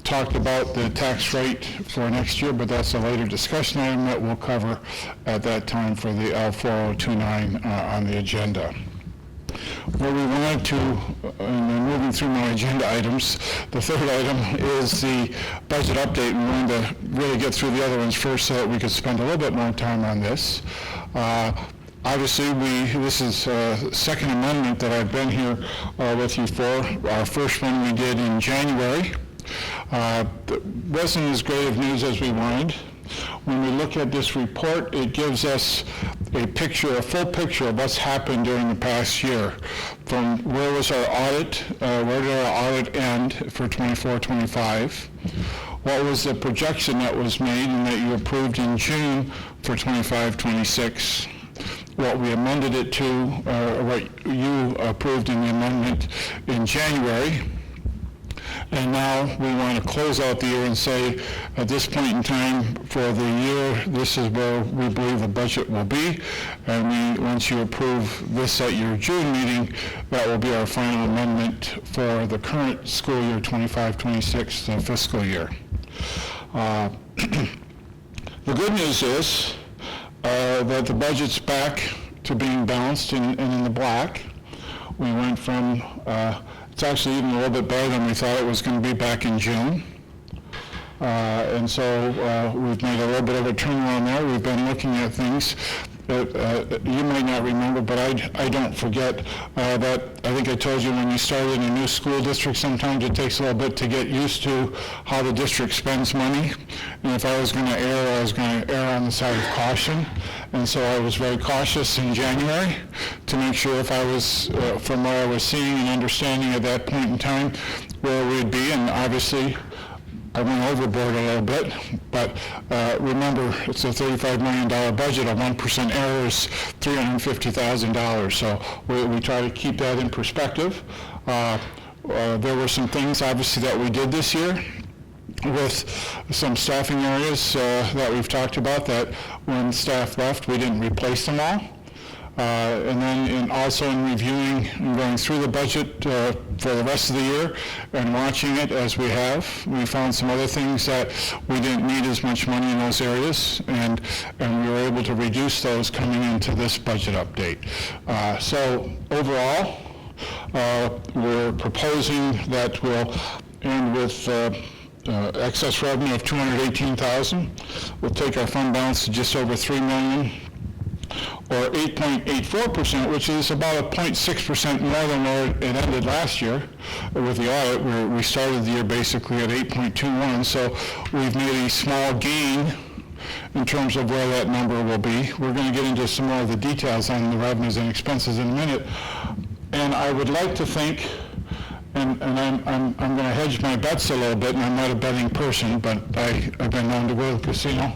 talked about the tax rate for next year, but that's a later discussion item that we'll cover at that time for the L4029 on the agenda. What we wanted to, and moving through my agenda items, the third item is the budget update, and we wanted to really get through the other ones first so that we could spend a little bit more time on this. Obviously, this is second amendment that I've been here with you for. Our first one we did in January. It wasn't as great of news as we wanted. When we look at this report, it gives us a full picture of what's happened during the past year. From where was our audit, where did our audit end for 24-25? What was the projection that was made and that you approved in June for 25-26? What we amended it to, what you approved in the amendment in January. And now we want to close out the year and say, at this point in time for the year, this is where we believe the budget will be. And once you approve this at your June meeting, that will be our final amendment for the current school year, 25-26 fiscal year. The good news is that the budget's back to being balanced and in the black. We went from it's actually even a little bit better than we thought it was going to be back in June. And so we've made a little bit of a turnaround there. We've been looking at things that you might not remember, but I don't forget that I think I told you when you started in a new school district, sometimes it takes a little bit to get used to how the district spends money. And if I was going to err, I was going to err on the side of caution. And so I was very cautious in January to make sure if I was, from what I was seeing and understanding at that point in time, where we'd be. And obviously, I went overboard a little bit, but remember, it's a $35 million budget. A 1% error is $350,000. So we try to keep that in perspective. There were some things, obviously, that we did this year with some staffing areas that we've talked about that when staff left, we didn't replace them all. And then also in reviewing and going through the budget for the rest of the year and watching it as we have, we found some other things that we didn't need as much money in those areas, and we were able to reduce those coming into this budget update. So overall, we're proposing that we'll end with excess revenue of $218,000. We'll take our fund balance to just over $3 million, or 8.84%, which is about a 0.6% more than where it ended last year with the audit, where we started the year basically at 8.21. So we've made a small gain in terms of where that number will be. We're going to get into some more of the details on the revenues and expenses in a minute. And I would like to think, and I'm going to hedge my bets a little bit, and I'm not a betting person, but I've been known to go to the casino,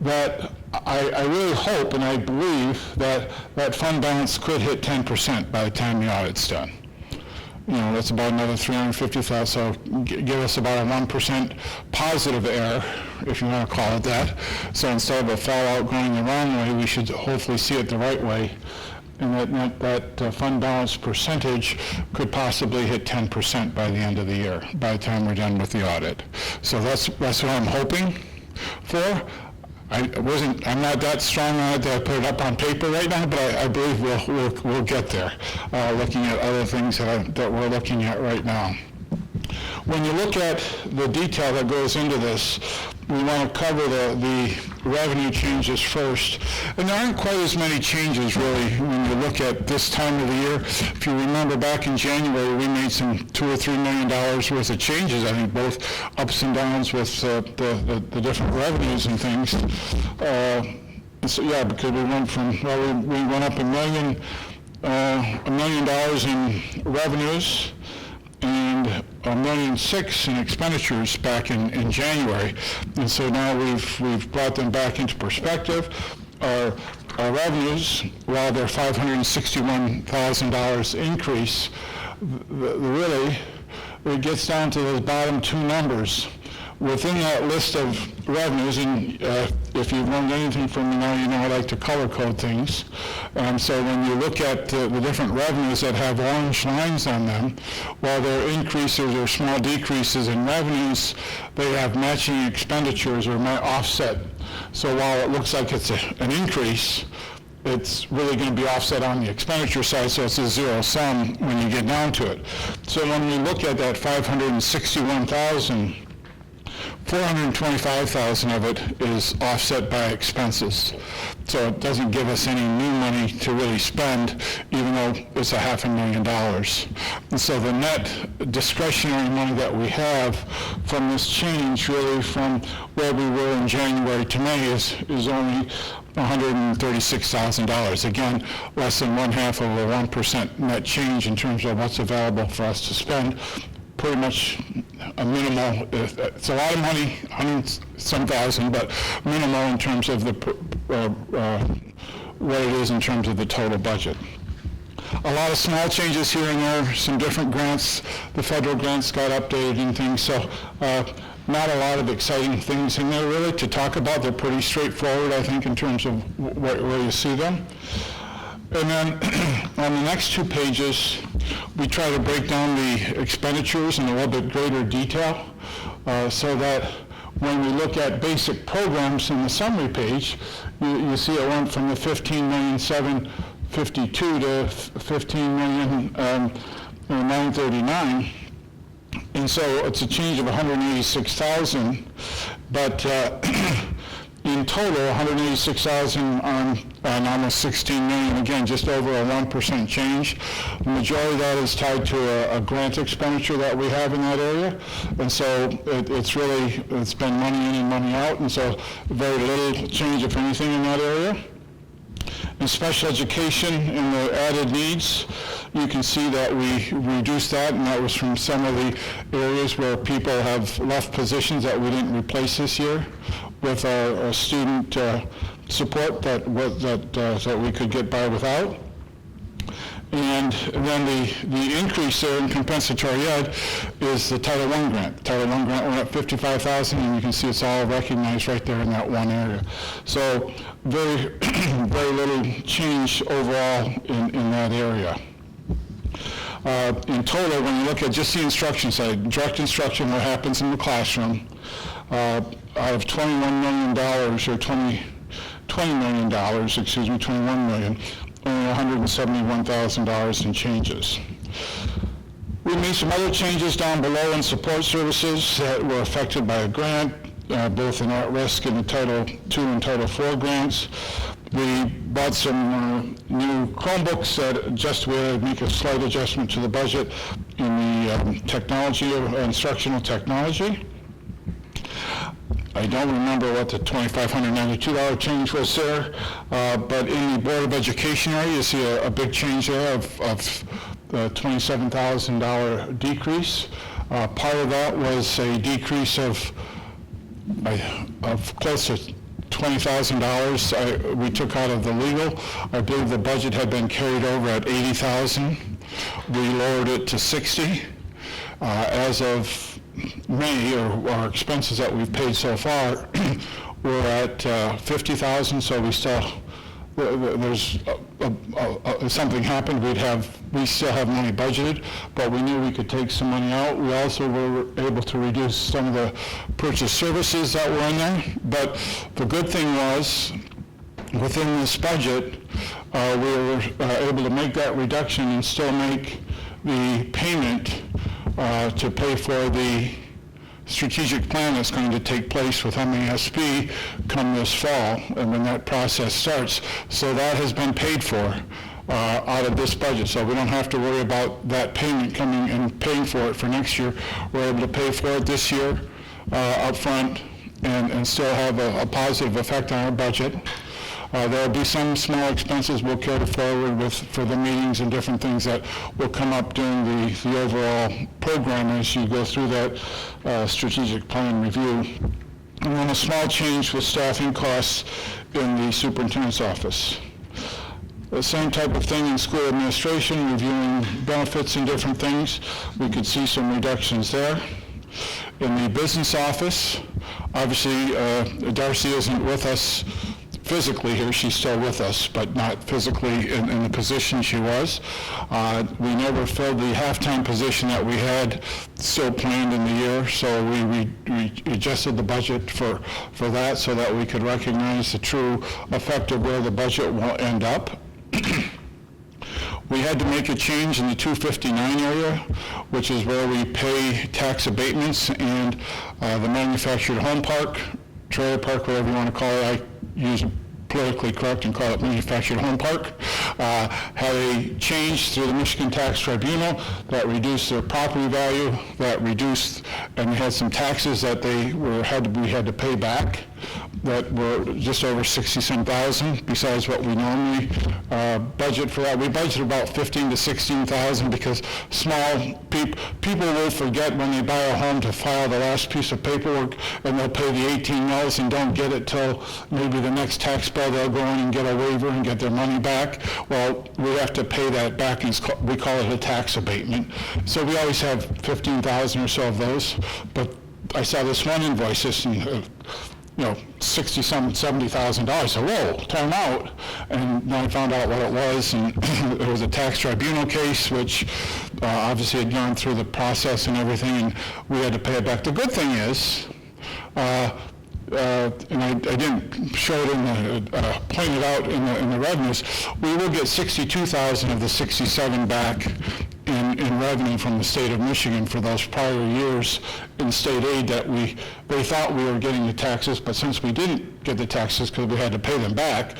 that I really hope and I believe that that fund balance could hit 10% by the time the audit's done. that's about another 350,000, so give us about a 1% positive error, if you want to call it that. So instead of a fallout going the wrong way, we should hopefully see it the right way. And that fund balance percentage could possibly hit 10% by the end of the year, by the time we're done with the audit. So that's what I'm hoping for. I'm not that strong on it that I put it up on paper right now, but I believe we'll get there, looking at other things that we're looking at right now. When you look at the detail that goes into this, we want to cover the revenue changes first. And there aren't quite as many changes, really, when you look at this time of the year. If you remember back in January, we made some $2 or $3 million worth of changes, I think both ups and downs with the different revenues and things. So, yeah, because we went from, well, we went up $1 million in revenues, and $1.6 million in expenditures back in January. And so now we've brought them back into perspective. Our revenues, while they're $561,000 increase, really, it gets down to those bottom two numbers. Within that list of revenues, and if you've learned anything from me now, you know I like to color code things. So when you look at the different revenues that have orange lines on them, while there are increases or small decreases in revenues, they have matching expenditures or offset. So while it looks like it's an increase, it's really going to be offset on the expenditure side, so it's a zero sum when you get down to it. So when we look at that 561,000, 425,000 of it is offset by expenses. So it doesn't give us any new money to really spend, even though it's $500,000. And so the net discretionary money that we have from this change, really from where we were in January to May, is only $136,000. Again, less than 1/2 of a 1% net change in terms of what's available for us to spend. Pretty much a minimal, it's a lot of money, 100-some thousand, but minimal in terms of what it is in terms of the total budget. A lot of small changes here and there, some different grants. The federal grants got updated and things, so not a lot of exciting things in there really to talk about. They're pretty straightforward, I think, in terms of where you see them. And then on the next two pages, we try to break down the expenditures in a little bit greater detail so that when we look at basic programs in the summary page, you see it went from the $15,752,000 to $15,939,000. And so it's a change of $186,000, but in total, $186,000 on almost $16 million. Again, just over a 1% change. The majority of that is tied to a grant expenditure that we have in that area, and so it's been money in and money out, and so very little change, if anything, in that area. In special education and the added needs, you can see that we reduced that, and that was from some of the areas where people have left positions that we didn't replace this year with our student support that we could get by without. And then the increase there in compensatory ed is the Title I grant. Title I grant went up $55,000, and you can see it's all recognized right there in that one area. So very, very little change overall in that area. In total, when you look at just the instruction side, direct instruction, what happens in the classroom, out of $21 million, or $20 million, $21 million, only $171,000 in changes. We made some other changes down below in support services that were affected by a grant, both in at-risk and the Title II and Title IV grants. We bought some new Chromebooks that we make a slight adjustment to the budget in the technology, instructional technology. I don't remember what the $2,592 change was there, but in the Board of Education area, you see a big change there of the $27,000 decrease. Part of that was a decrease of close to $20,000 we took out of the legal. I believe the budget had been carried over at $80,000. We lowered it to 60. As of May, or our expenses that we've paid so far, we're at 50,000, so we still, there's if something happened, we still have money budgeted, but we knew we could take some money out. We also were able to reduce some of the purchase services that were in there, but the good thing was, within this budget, we were able to make that reduction and still make the payment to pay for the strategic plan that's going to take place with MASB come this fall, and when that process starts. So that has been paid for out of this budget, so we don't have to worry about that payment coming and paying for it for next year. We're able to pay for it this year up front and still have a positive effect on our budget. There'll be some small expenses we'll carry forward for the meetings and different things that will come up during the overall program as you go through that strategic plan review. And then a small change with staffing costs in the superintendent's office. The same type of thing in school administration, reviewing benefits and different things. We could see some reductions there. In the business office, obviously Darcy isn't with us physically here, she's still with us, but not physically in the position she was. We never filled the half-time position that we had still planned in the year, so we adjusted the budget for that so that we could recognize the true effect of where the budget will end up. We had to make a change in the 259 area, which is where we pay tax abatements, and the manufactured home park, trailer park, whatever you want to call it. I use politically correct and call it manufactured home park, had a change through the Michigan Tax Tribunal that reduced their property value, that reduced, and we had some taxes that we had to pay back that were just over 60-some,000 besides what we normally budget for that. We budget about 15 to 16,000 because small people will forget when they buy a home to file the last piece of paperwork, and they'll pay the 18 mills and don't get it till maybe the next tax bill. They'll go in and get a waiver and get their money back. Well, we have to pay that back, and we call it a tax abatement. So we always have 15,000 or so of those, but I saw this one invoice, $60,000, $70,000. So, whoa, time out. And then I found out what it was, and it was a tax tribunal case, which obviously had gone through the process and everything, and we had to pay it back. The good thing is, and I didn't show it point it out in the revenues, we will get 62,000 of the 67 back in revenue from the state of Michigan for those prior years in state aid that they thought we were getting the taxes, but since we didn't get the taxes because we had to pay them back,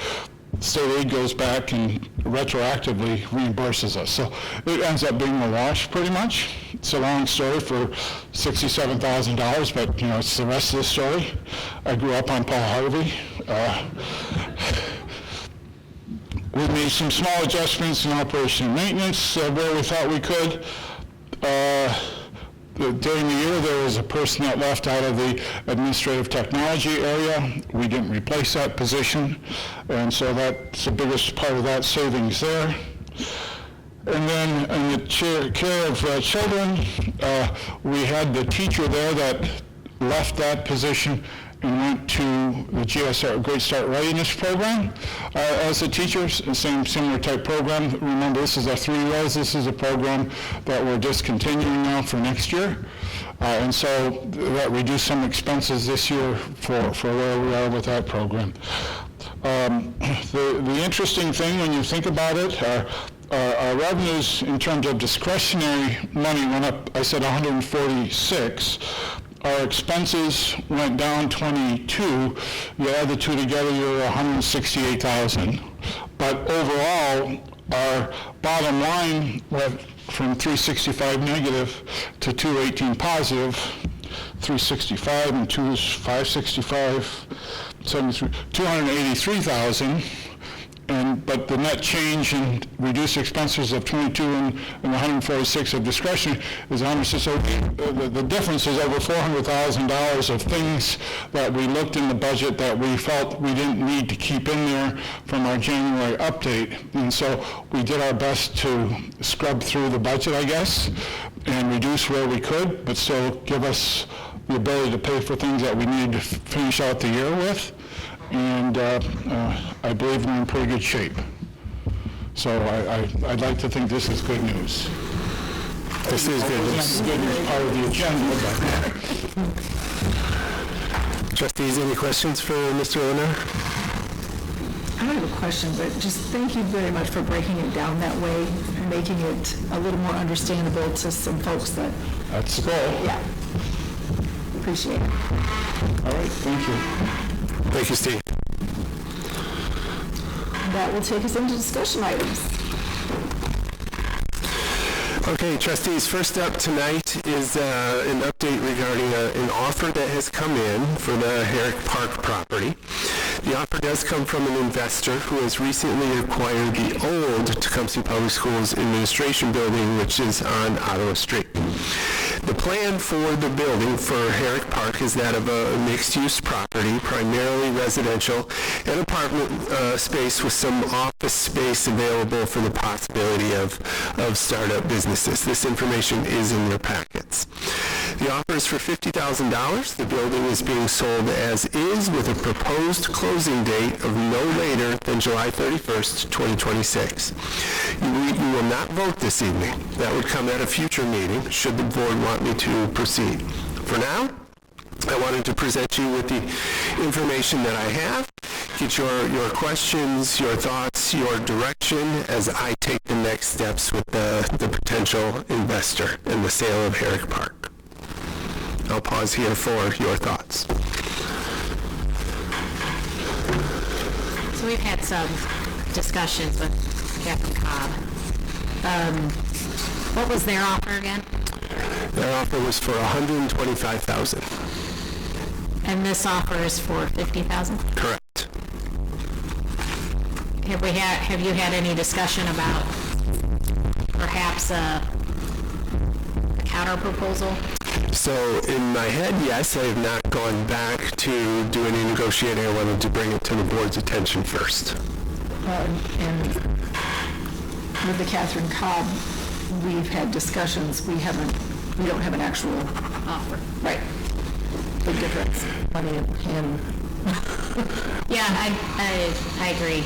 state aid goes back and retroactively reimburses us. So it ends up being a wash pretty much. It's a long story for $67,000, but it's the rest of the story. I grew up on Paul Harvey. We made some small adjustments in operation and maintenance where we thought we could. During the year, there was a person that left out of the administrative technology area. We didn't replace that position, and so that's the biggest part of that savings there. And then in the care of children, we had the teacher there that left that position and went to the GSR, Great Start Readiness Program as a teacher, similar type program. Remember, this is a 3-res. This is a program that we're discontinuing now for next year. And so that reduced some expenses this year for where we are with that program. The interesting thing when you think about it, our revenues in terms of discretionary money went up, I said 146. Our expenses went down 22. You add the two together, you're 168,000. But overall, our bottom line went from 365 negative to 218 positive. 365 and 2 is 565, 73, 283,000. but the net change in reduced expenses of 22 and 146 of discretion is 106. So the difference is over $400,000 of things that we looked in the budget that we felt we didn't need to keep in there from our January update. And so we did our best to scrub through the budget, I guess, and reduce where we could, but still give us the ability to pay for things that we need to finish out the year with. And I believe we're in pretty good shape. So I'd like to think this is good news. This is good news. Good news part of the agenda, but Trustees, any questions for Mr. Lehner? I don't have a question, but just thank you very much for breaking it down that way and making it a little more understandable to some folks that... That's the goal. Yeah. Appreciate it. All right, thank you. Thank you, Steve. That will take us into discussion items. Okay, trustees, first up tonight is an update regarding an offer that has come in for the Herrick Park property. The offer does come from an investor who has recently acquired the old Tecumseh Public Schools Administration Building, which is on Ottawa Street. The plan for the building for Herrick Park is that of a mixed-use property, primarily residential, and apartment space with some office space available for the possibility of startup businesses. This information is in your packets. The offer is for $50,000. The building is being sold as is with a proposed closing date of no later than July 31st, 2026. You will not vote this evening. That would come at a future meeting, should the board want me to proceed. For now, I wanted to present you with the information that I have, get your questions, your thoughts, your direction as I take the next steps with the potential investor in the sale of Herrick Park. I'll pause here for your thoughts. So we've had some discussions with Captain Cobb. What was their offer again? Their offer was for $125,000. And this offer is for $50,000? Correct. Have you had any discussion about perhaps a counter proposal? So in my head, yes, I have not gone back to do any negotiating. I wanted to bring it to the board's attention first. And with the Catherine Cobb, we've had discussions. We don't have an actual offer. Right. Big difference. Money and yeah, I agree.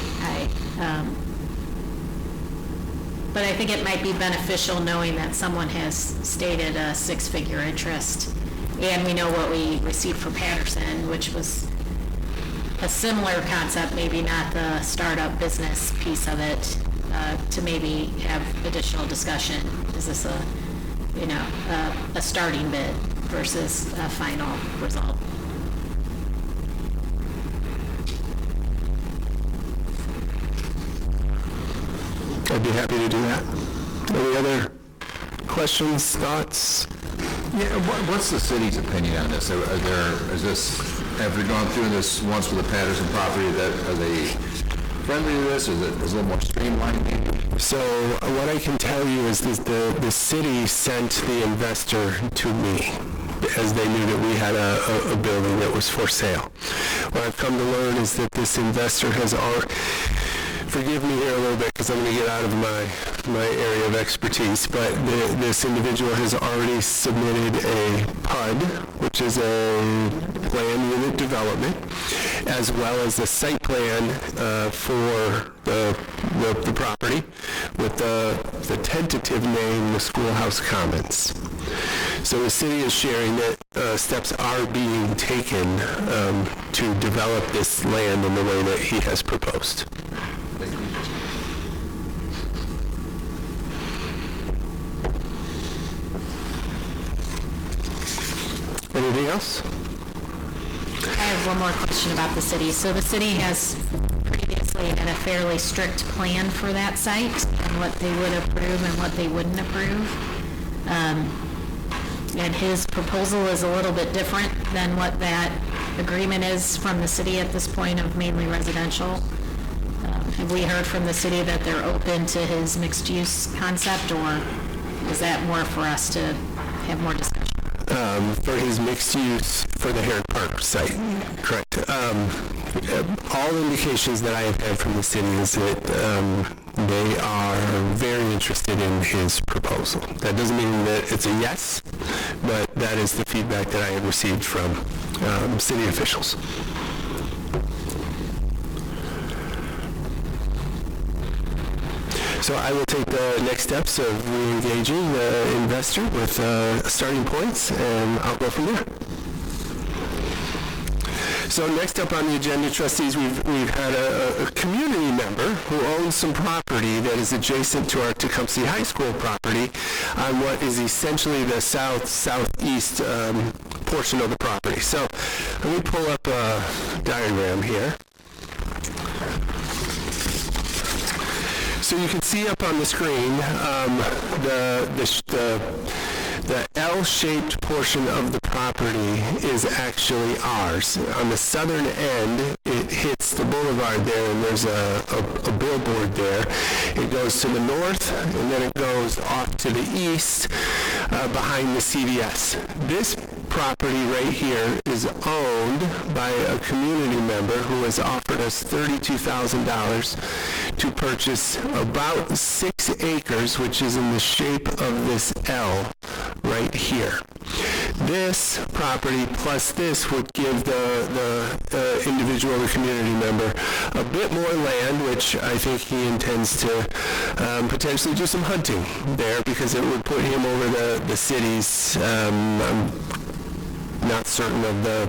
But I think it might be beneficial knowing that someone has stated a six-figure interest, and we know what we received for Patterson, which was a similar concept, maybe not the startup business piece of it, to maybe have additional discussion. Is this a starting bid versus a final result? I'd be happy to do that. Any other questions, thoughts? Yeah, what's the city's opinion on this? Have we gone through this once with the Patterson property? Are they friendly to this? Is it a little more streamlined? So what I can tell you is that the city sent the investor to me as they knew that we had a building that was for sale. What I've come to learn is that this investor has already, forgive me here a little bit because I'm going to get out of my area of expertise, but this individual has already submitted a PUD, which is a plan unit development, as well as a site plan for the property with the tentative name, the Schoolhouse Commons. So the city is sharing that steps are being taken to develop this land in the way that he has proposed. Anything else? I have one more question about the city. So the city has previously had a fairly strict plan for that site and what they would approve and what they wouldn't approve. And his proposal is a little bit different than what that agreement is from the city at this point of mainly residential. Have we heard from the city that they're open to his mixed-use concept, or is that more for us to have more discussion? For his mixed use for the Herrick Park site, correct. All indications that I have had from the city is that they are very interested in his proposal. That doesn't mean that it's a yes, but that is the feedback that I have received from city officials. So I will take the next steps of re-engaging the investor with starting points, and I'll go from there. So next up on the agenda, trustees, we've had a community member who owns some property that is adjacent to our Tecumseh High School property on what is essentially the southeast portion of the property. So let me pull up a diagram here. So you can see up on the screen the L-shaped portion of the property is actually ours. On the southern end, it hits the boulevard there, and there's a billboard there. It goes to the north, and then it goes off to the east behind the CVS. This property right here is owned by a community member who has offered us $32,000 to purchase about 6 acres, which is in the shape of this L right here. This property plus this would give the individual, the community member, a bit more land, which I think he intends to potentially do some hunting there, because it would put him over the city's, I'm not certain of the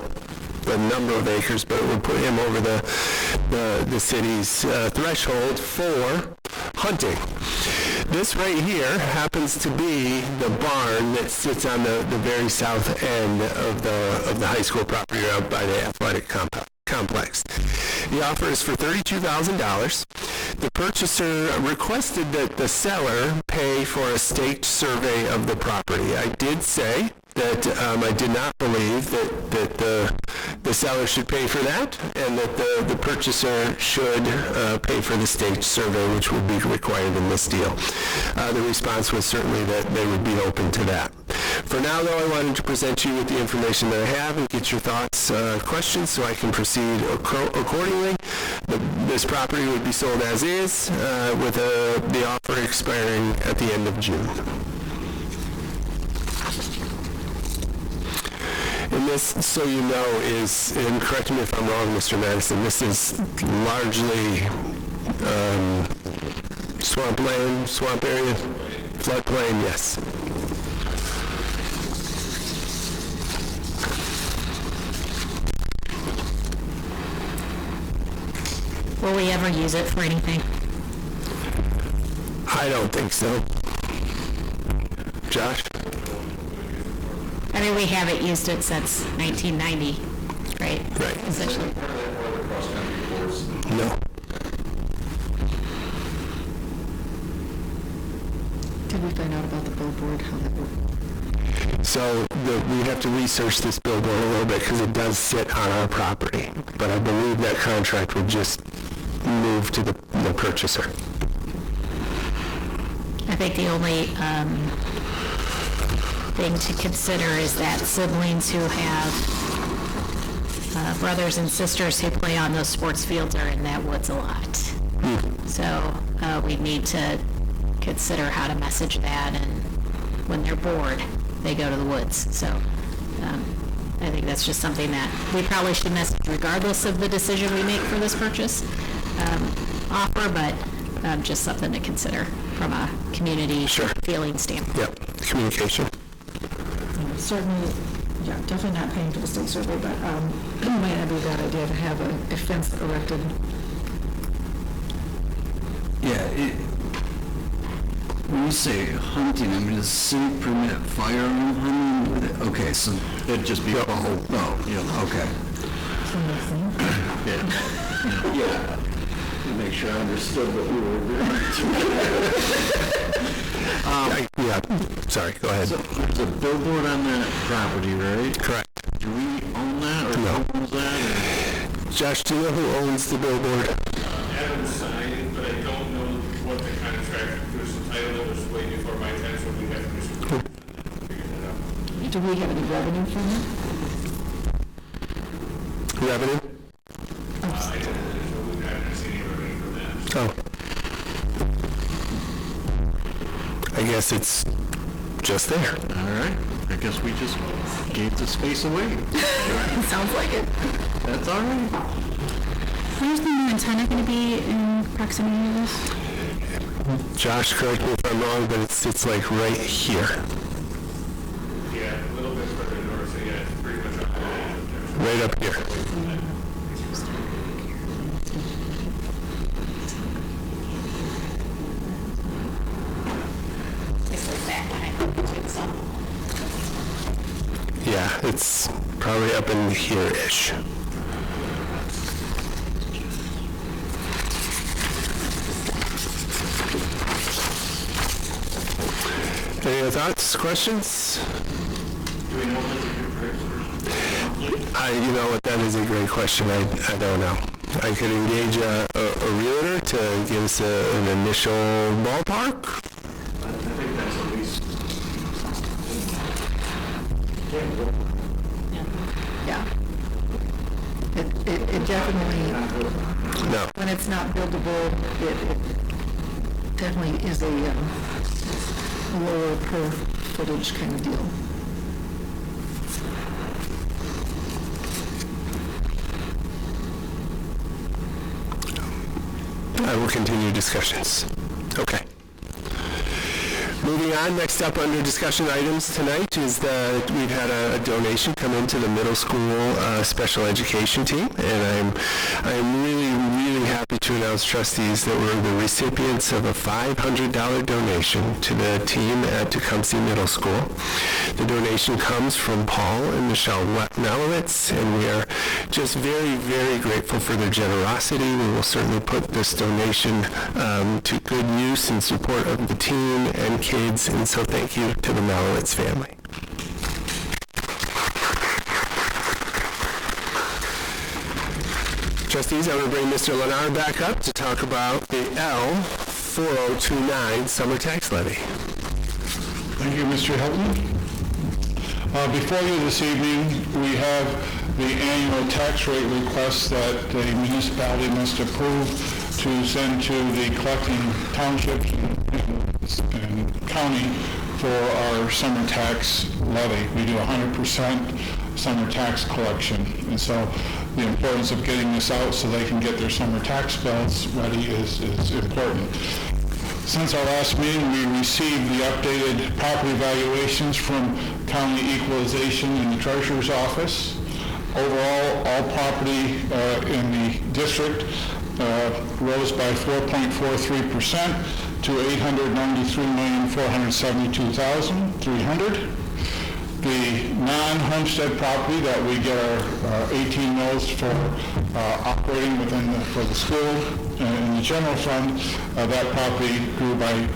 number of acres, but it would put him over the city's threshold for hunting. This right here happens to be the barn that sits on the very south end of the high school property out by the athletic complex. The offer is for $32,000. The purchaser requested that the seller pay for a staked survey of the property. I did say that I did not believe that the seller should pay for that, and that the purchaser should pay for the staked survey, which would be required in this deal. The response was certainly that they would be open to that. For now, though, I wanted to present you with the information that I have and get your thoughts, questions, so I can proceed accordingly. This property would be sold as is, with the offer expiring at the end of June. And this, so you know, is, and correct me if I'm wrong, Mr. Madison, this is largely swampland, swamp area, floodplain, yes. Will we ever use it for anything? I don't think so. Josh? I mean, we haven't used it since 1990, right? Right. Essentially. No. Did we find out about the billboard, how that worked? So we have to research this billboard a little bit, because it does sit on our property. But I believe that contract would just move to the purchaser. I think the only thing to consider is that siblings who have brothers and sisters who play on those sports fields are in that woods a lot. So we need to consider how to message that, and when they're bored, they go to the woods. So I think that's just something that we probably should message regardless of the decision we make for this purchase offer, but just something to consider from a community feeling standpoint. Yep, communication. Certainly, yeah, definitely not paying for the state survey, but it might not be a bad idea to have a fence erected. Yeah, when you say hunting, I mean, does the city permit firearm hunting? Okay, so it'd just be a whole, okay. Yeah. To make sure I understood what we were doing. Yeah, sorry, go ahead. So there's a billboard on that property, right? Correct. Do we own that, or who owns that? Josh, do you know who owns the billboard? Evan signed Do we have any revenue from it? Revenue? I haven't seen any revenue from that. Oh. I guess it's just there. All right, I guess we just gave the space away. Sounds like it. That's all right. Where's the new antenna going to be in proximity to this? Josh, correct me if I'm wrong, but it's like right here. Yeah, a little bit further north, so yeah, it's pretty much up there. Right up here. Yeah, it's probably up in here-ish. Any other thoughts, questions? You know what, that is a great question. I don't know. I could engage a realtor to give us an initial ballpark. I think that's at least. Yeah. It definitely, No. when it's not buildable, it definitely is a lower per footage kind of deal. I will continue discussions. Okay. Moving on, next up under discussion items tonight is we've had a donation come into the middle school special education team, and I'm really happy to announce, trustees, that we're the recipients of a $500 donation to the team at Tecumseh Middle School. The donation comes from Paul and Michelle Malowitz, and we are just very, very grateful for their generosity. We will certainly put this donation to good use in support of the team and kids, and so thank you to the Malowitz family. Trustees, I'm going to bring Mr. Lenard back up to talk about the L4029 summer tax levy. Thank you, Mr. Hilton. Before you this evening, we have the annual tax rate request that the municipality must approve to send to the collecting townships and county for our summer tax levy. We do 100% summer tax collection, and so the importance of getting this out so they can get their summer tax bills ready is important. Since our last meeting, we received the updated property valuations from County Equalization in the Treasurer's Office. Overall, all property in the district rose by 4.43% to $893,472,300. The non-homestead property that we get our 18 mills for operating for the school in the general fund, that property grew by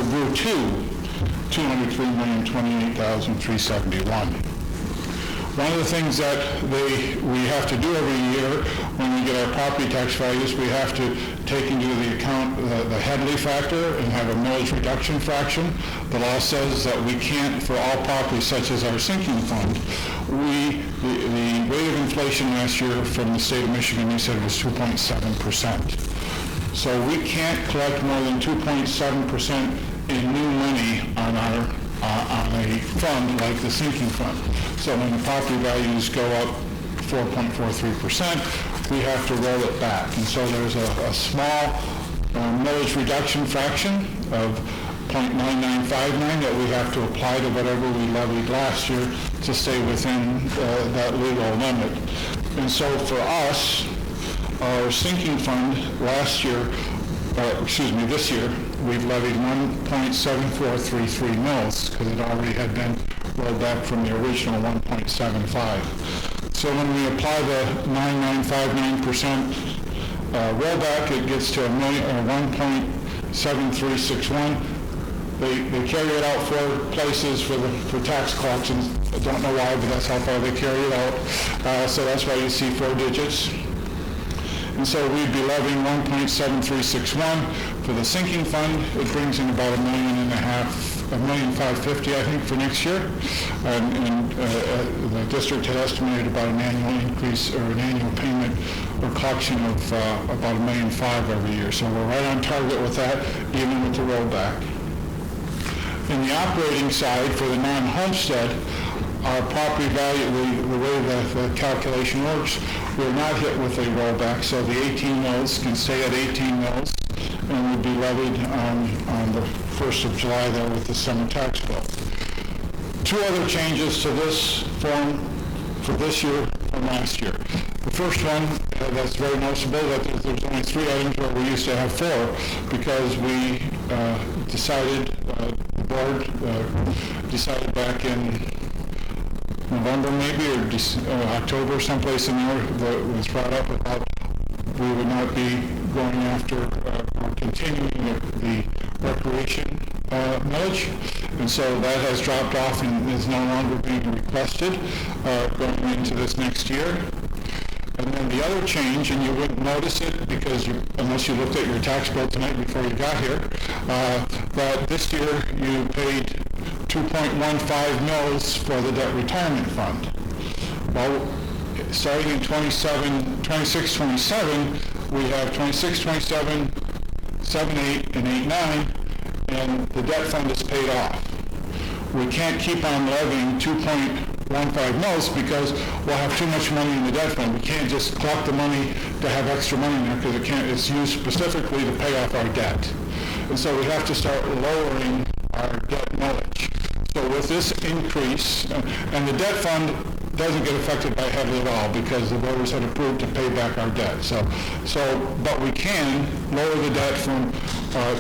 grew to $203,028,371. One of the things that we have to do every year when we get our property tax values, we have to take into the account the Headley factor and have a millage reduction fraction. The law says that we can't, for all properties such as our sinking fund, the rate of inflation last year from the state of Michigan, they said it was 2.7%. So we can't collect more than 2.7% in new money on a fund like the sinking fund. So when the property values go up 4.43%, we have to roll it back. And so there's a small millage reduction fraction of 0.9959 that we have to apply to whatever we levied last year to stay within that legal limit. And so for us, our sinking fund last year, this year, we've levied 1.7433 mils because it already had been rolled back from the original 1.75. So when we apply the 9.959% rollback, it gets to 1.7361. They carry it out 4 places for tax collections. I don't know why, but that's how far they carry it out. So that's why you see 4 digits. And so we'd be levying 1.7361 for the sinking fund. It brings in about $1,550,000, I think, for next year. And the district had estimated about an annual increase or an annual payment or collection of about $1.5 million every year. So we're right on target with that, even with the rollback. In the operating side, for the non-homestead, our property value, the way the calculation works, we're not hit with a rollback, so the 18 mills can stay at 18 mills and would be levied on the 1st of July there with the summer tax bill. Two other changes to this form for this year from last year. The first one that's very noticeable, that there's only 3 items where we used to have 4, because we decided, the board decided back in November maybe, or October, someplace in there, that was brought up about we would not be going after or continuing the recreation millage. And so that has dropped off and is no longer being requested going into this next year. And then the other change, and you wouldn't notice it because unless you looked at your tax bill tonight before you got here, but this year you paid 2.15 mils for the debt retirement fund. Well, starting in 26-27, we have 26-27, 7-8, and 8-9, and the debt fund is paid off. We can't keep on levying 2.15 mils because we'll have too much money in the debt fund. We can't just collect the money to have extra money in there because it's used specifically to pay off our debt. And so we have to start lowering our debt millage. So with this increase, and the debt fund doesn't get affected by heavily at all because the voters had approved to pay back our debt. But we can lower the debt from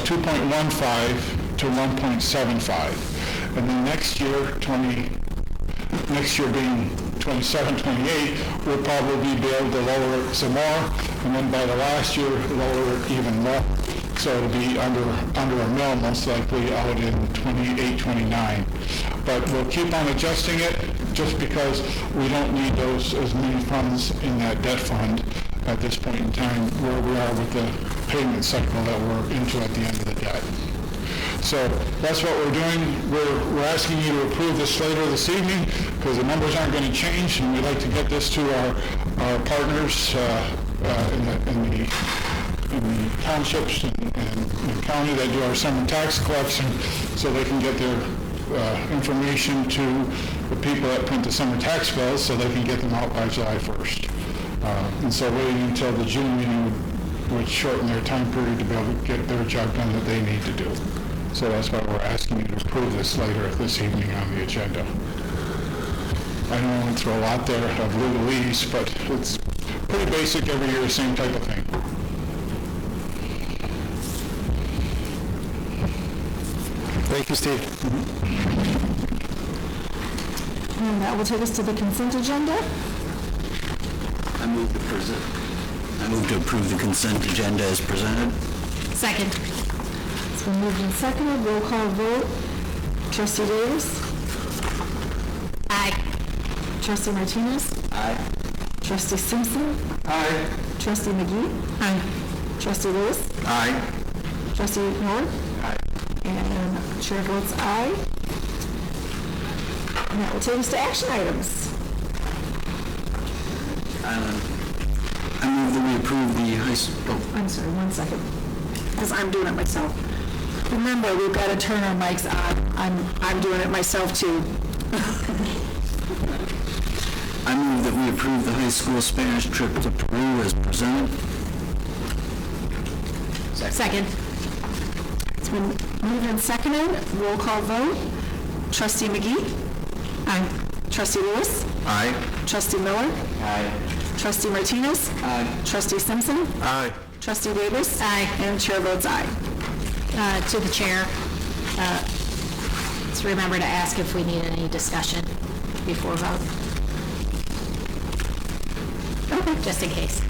2.15 to 1.75. And then next year being 27, 28, we'll probably be able to lower it some more, and then by the last year, lower it even more. So it'll be under a mil, most likely out in 28, 29. But we'll keep on adjusting it just because we don't need as many funds in that debt fund at this point in time where we are with the payment cycle that we're into at the end of the debt. So that's what we're doing. We're asking you to approve this later this evening because the numbers aren't going to change, and we'd like to get this to our partners in the townships and county that do our summer tax collection so they can get their information to the people that print the summer tax bills so they can get them out by July 1st. And so waiting until the June meeting would shorten their time period to be able to get their job done that they need to do. So that's why we're asking you to approve this later this evening on the agenda. I know I went through a lot there of legalese, but it's pretty basic every year, same type of thing. Thank you, Steve. And that will take us to the consent agenda. I move to approve the consent agenda as presented. Second. It's been moved and seconded. Roll call vote. Trustee Davis? Aye. Trustee Martinez? Aye. Trustee Simpson? Aye. Trustee McGee? Aye. Trustee Lewis? Aye. Trustee Miller? Aye. And chair votes aye. And that will take us to action items. I move that we approve the high school. I'm sorry, 1 second, because I'm doing it myself. Remember, we've got to turn our mics on. I'm doing it myself too. I move that we approve the high school Spanish trip to Peru as presented. Second. It's been moved and seconded. Roll call vote. Trustee McGee? Aye. Trustee Lewis? Aye. Trustee Miller? Aye. Trustee Martinez? Aye. Trustee Simpson? Aye. Trustee Davis? Aye. And chair votes aye. To the chair, let's remember to ask if we need any discussion before vote. Okay, just in case.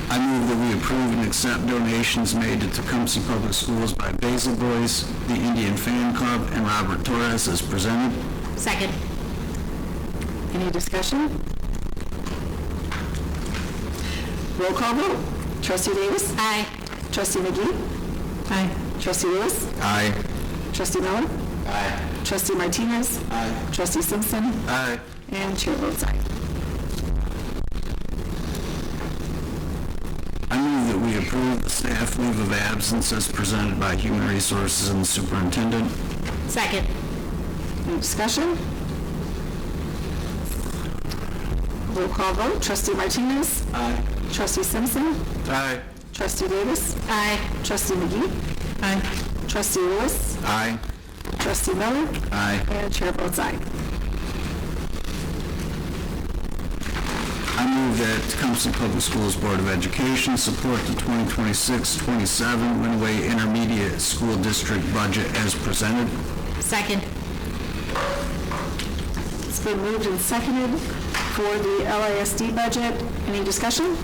I move that we approve and accept donations made to Tecumseh Public Schools by Basil Boys, the Indian Fan Club, and Robert Torres as presented. Second. Any discussion? Roll call vote. Trustee Davis? Aye. Trustee McGee? Aye. Trustee Lewis? Aye. Trustee Miller? Aye. Trustee Martinez? Aye. Trustee Simpson? Aye. And chair votes aye. I move that we approve the staff leave of absence as presented by Human Resources and the Superintendent. Second. Any discussion? Roll call vote. Trustee Martinez? Aye. Trustee Simpson? Aye. Trustee Davis? Aye. Trustee McGee? Aye. Trustee Lewis? Aye. Trustee Miller? Aye. And chair votes aye. I move that Tecumseh Public Schools Board of Education support the 2026-27 Winaway Intermediate School District budget as presented. Second. It's been moved and seconded for the LISD budget. Any discussion?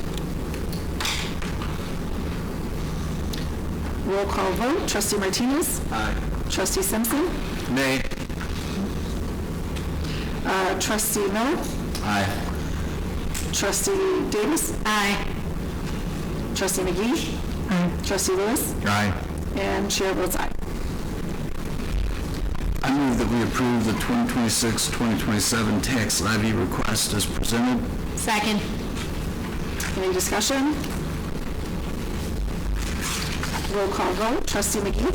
Roll call vote. Trustee Martinez? Aye. Trustee Simpson? Nay. Trustee Miller? Aye. Trustee Davis? Aye. Trustee McGee? Aye. Trustee Lewis? Aye. And chair votes aye. I move that we approve the 2026-2027 tax levy request as presented. Second. Any discussion? Roll call vote. Trustee McGee?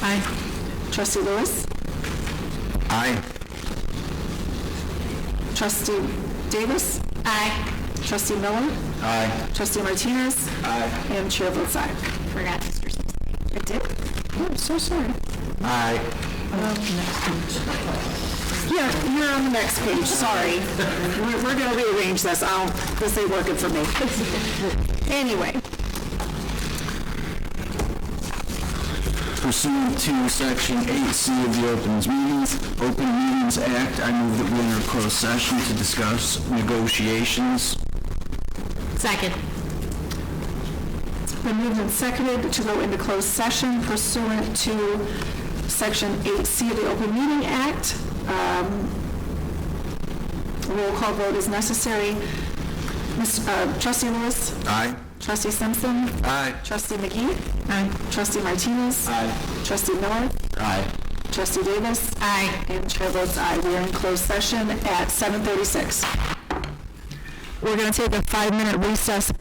Aye. Trustee Lewis? Aye. Trustee Davis? Aye. Trustee Miller? Aye. Trustee Martinez? Aye. And chair votes aye. Forgot Mr. Simpson. I did? Oh, I'm so sorry. Aye. Yeah, you're on the next page, sorry. We're gonna rearrange this, this ain't working for me. Anyway, Pursuant to Section 8C of the Open Meetings Act, I move that we enter closed session to discuss negotiations. Second. it's been moved and seconded to go into closed session pursuant to Section 8C of the Open Meeting Act. Roll call vote is necessary. Trustee Lewis? Aye. Trustee Simpson? Aye. Trustee McGee? Aye. Trustee Martinez? Aye. Trustee Miller? Aye. Trustee Davis? Aye. And chair votes aye. We are in closed session at 7:36. We're going to take a 5-minute recess.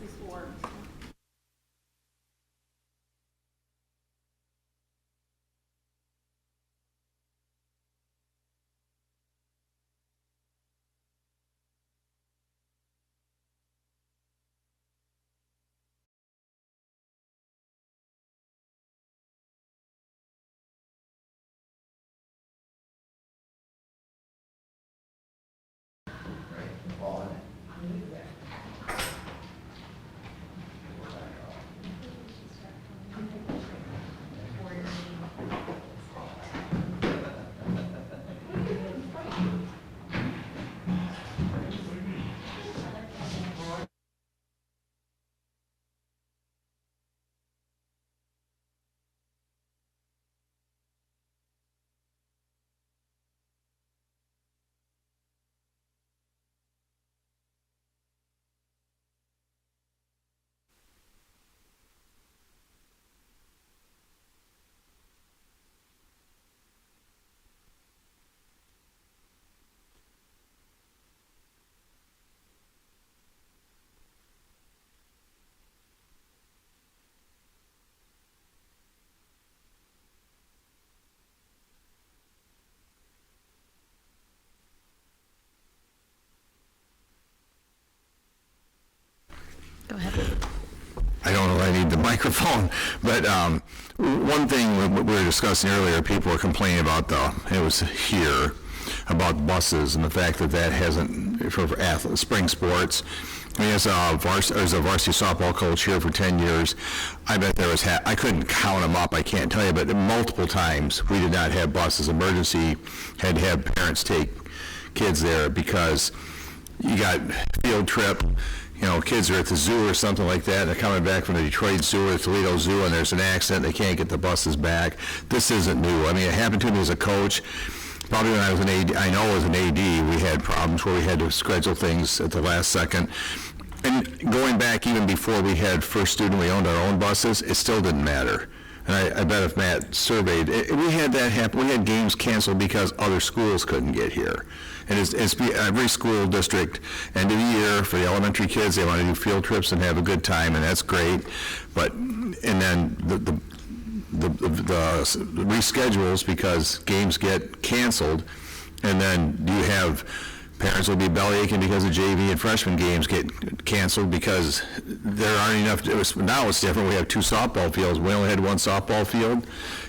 Go ahead. I don't know if I need the microphone, but one thing we were discussing earlier, people were complaining about it was here, about buses and the fact that hasn't, for spring sports. I mean, as a varsity softball coach here for 10 years, I bet there was, I couldn't count them up, I can't tell you, but multiple times we did not have buses. Emergency had to have parents take kids there because you got field trip, kids are at the zoo or something like that, and they're coming back from the Detroit Zoo or the Toledo Zoo, and there's an accident, they can't get the buses back. This isn't new. I mean, it happened to me as a coach. Probably when I was an AD, I know as an AD, we had problems where we had to schedule things at the last second. And going back even before we had first student, we owned our own buses, it still didn't matter. And I bet if Matt surveyed, we had that happen. We had games canceled because other schools couldn't get here. And it's every school district, end of the year, for the elementary kids, they want to do field trips and have a good time, and that's great. But, and then the reschedules because games get canceled, and then you have parents will be belly aching because the JV and freshman games get canceled because there aren't enough. Now it's different. We have 2 softball fields. We only had 1 softball field,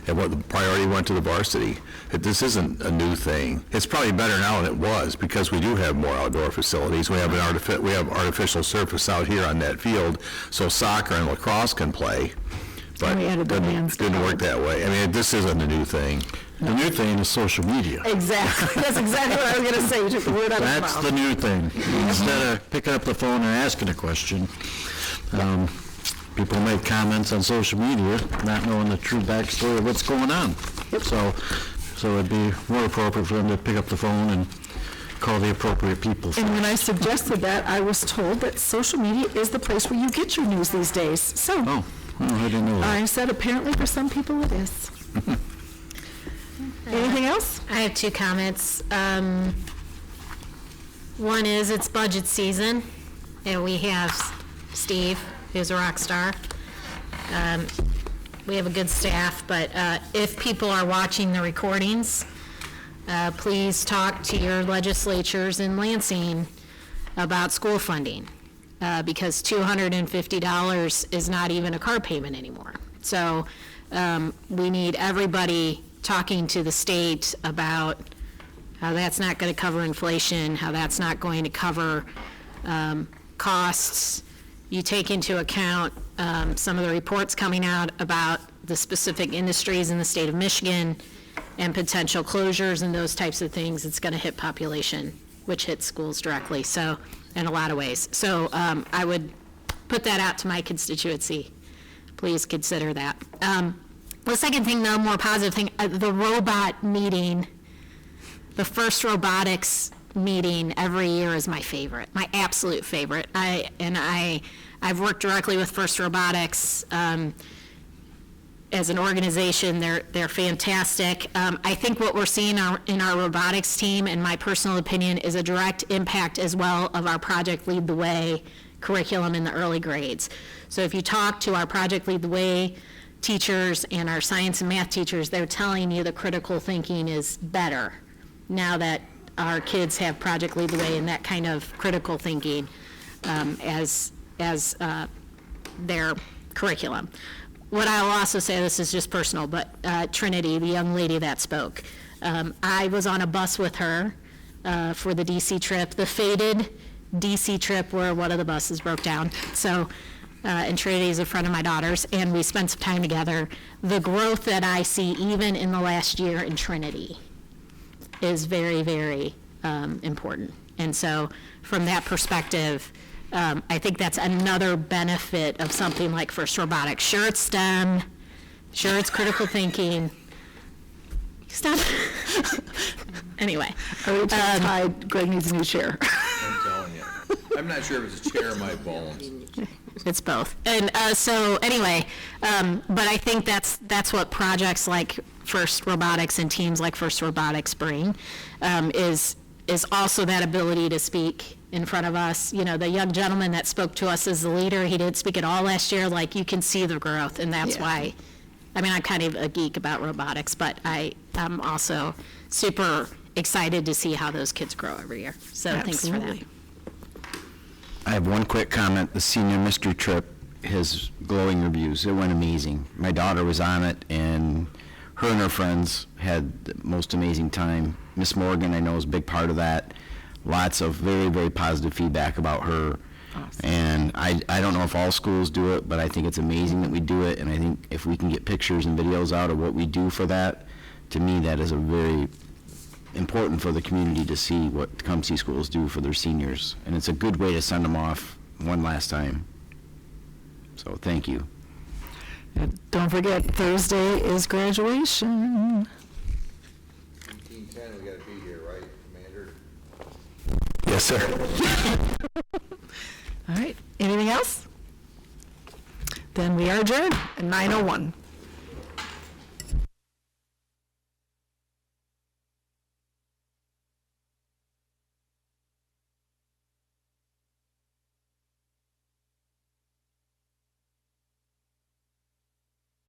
and what the priority went to the varsity. This isn't a new thing. It's probably better now than it was because we do have more outdoor facilities. We have artificial surface out here on that field, so soccer and lacrosse can play. But it didn't work that way. I mean, this isn't a new thing. The new thing is social media. Exactly. That's exactly what I was going to say. You took the word out of my mouth. That's the new thing. Instead of picking up the phone and asking a question, people make comments on social media, not knowing the true backstory of what's going on. Yep. So it'd be more appropriate for them to pick up the phone and call the appropriate people. And when I suggested that, I was told that social media is the place where you get your news these days. So. Oh, I didn't know that. I said apparently for some people it is. Anything else? I have 2 comments. One is it's budget season, and we have Steve, who's a rock star. We have a good staff, but if people are watching the recordings, please talk to your legislatures in Lansing about school funding, because $250 is not even a car payment anymore. So we need everybody talking to the state about how that's not going to cover inflation, how that's not going to cover costs. You take into account some of the reports coming out about the specific industries in the state of Michigan and potential closures and those types of things. It's going to hit population, which hits schools directly, so in a lot of ways. So I would put that out to my constituency. Please consider that. The second thing, though, more positive thing, the robot meeting, the first robotics meeting every year is my favorite, my absolute favorite. I've worked directly with First Robotics as an organization. They're fantastic. I think what we're seeing in our robotics team, in my personal opinion, is a direct impact as well of our Project Lead the Way curriculum in the early grades. So if you talk to our Project Lead the Way teachers and our science and math teachers, they're telling you the critical thinking is better now that our kids have Project Lead the Way and that kind of critical thinking as their curriculum. What I will also say, this is just personal, but Trinity, the young lady that spoke, I was on a bus with her for the DC trip, the fated DC trip where one of the buses broke down. So, and Trinity is a friend of my daughter's, and we spent some time together. The growth that I see even in the last year in Trinity is very, very important. And so from that perspective, I think that's another benefit of something like First Robotics. Sure, it's STEM, sure, it's critical thinking. Stop. Anyway. Greg needs a new chair. I'm telling you. I'm not sure if it's a chair or my bones. It's both. And so anyway, but I think that's what projects like First Robotics and teams like First Robotics bring, is also that ability to speak in front of us. You know, the young gentleman that spoke to us as the leader, he didn't speak at all last year. Like, you can see the growth, and that's why, I mean, I'm kind of a geek about robotics, but I'm also super excited to see how those kids grow every year. So thanks for that. I have one quick comment. The senior mystery trip has glowing reviews. It went amazing. My daughter was on it, and her friends had the most amazing time. Miss Morgan, I know, is a big part of that. Lots of very, very positive feedback about her. Awesome. And I don't know if all schools do it, but I think it's amazing that we do it, and I think if we can get pictures and videos out of what we do for that, to me that is a very important for the community to see what Tecumseh schools do for their seniors, and it's a good way to send them off one last time. So thank you. And don't forget, Thursday is graduation. 1810, we got to be here, right, Commander? Yes, sir. All right, anything else? Then we are adjourned at 9:01.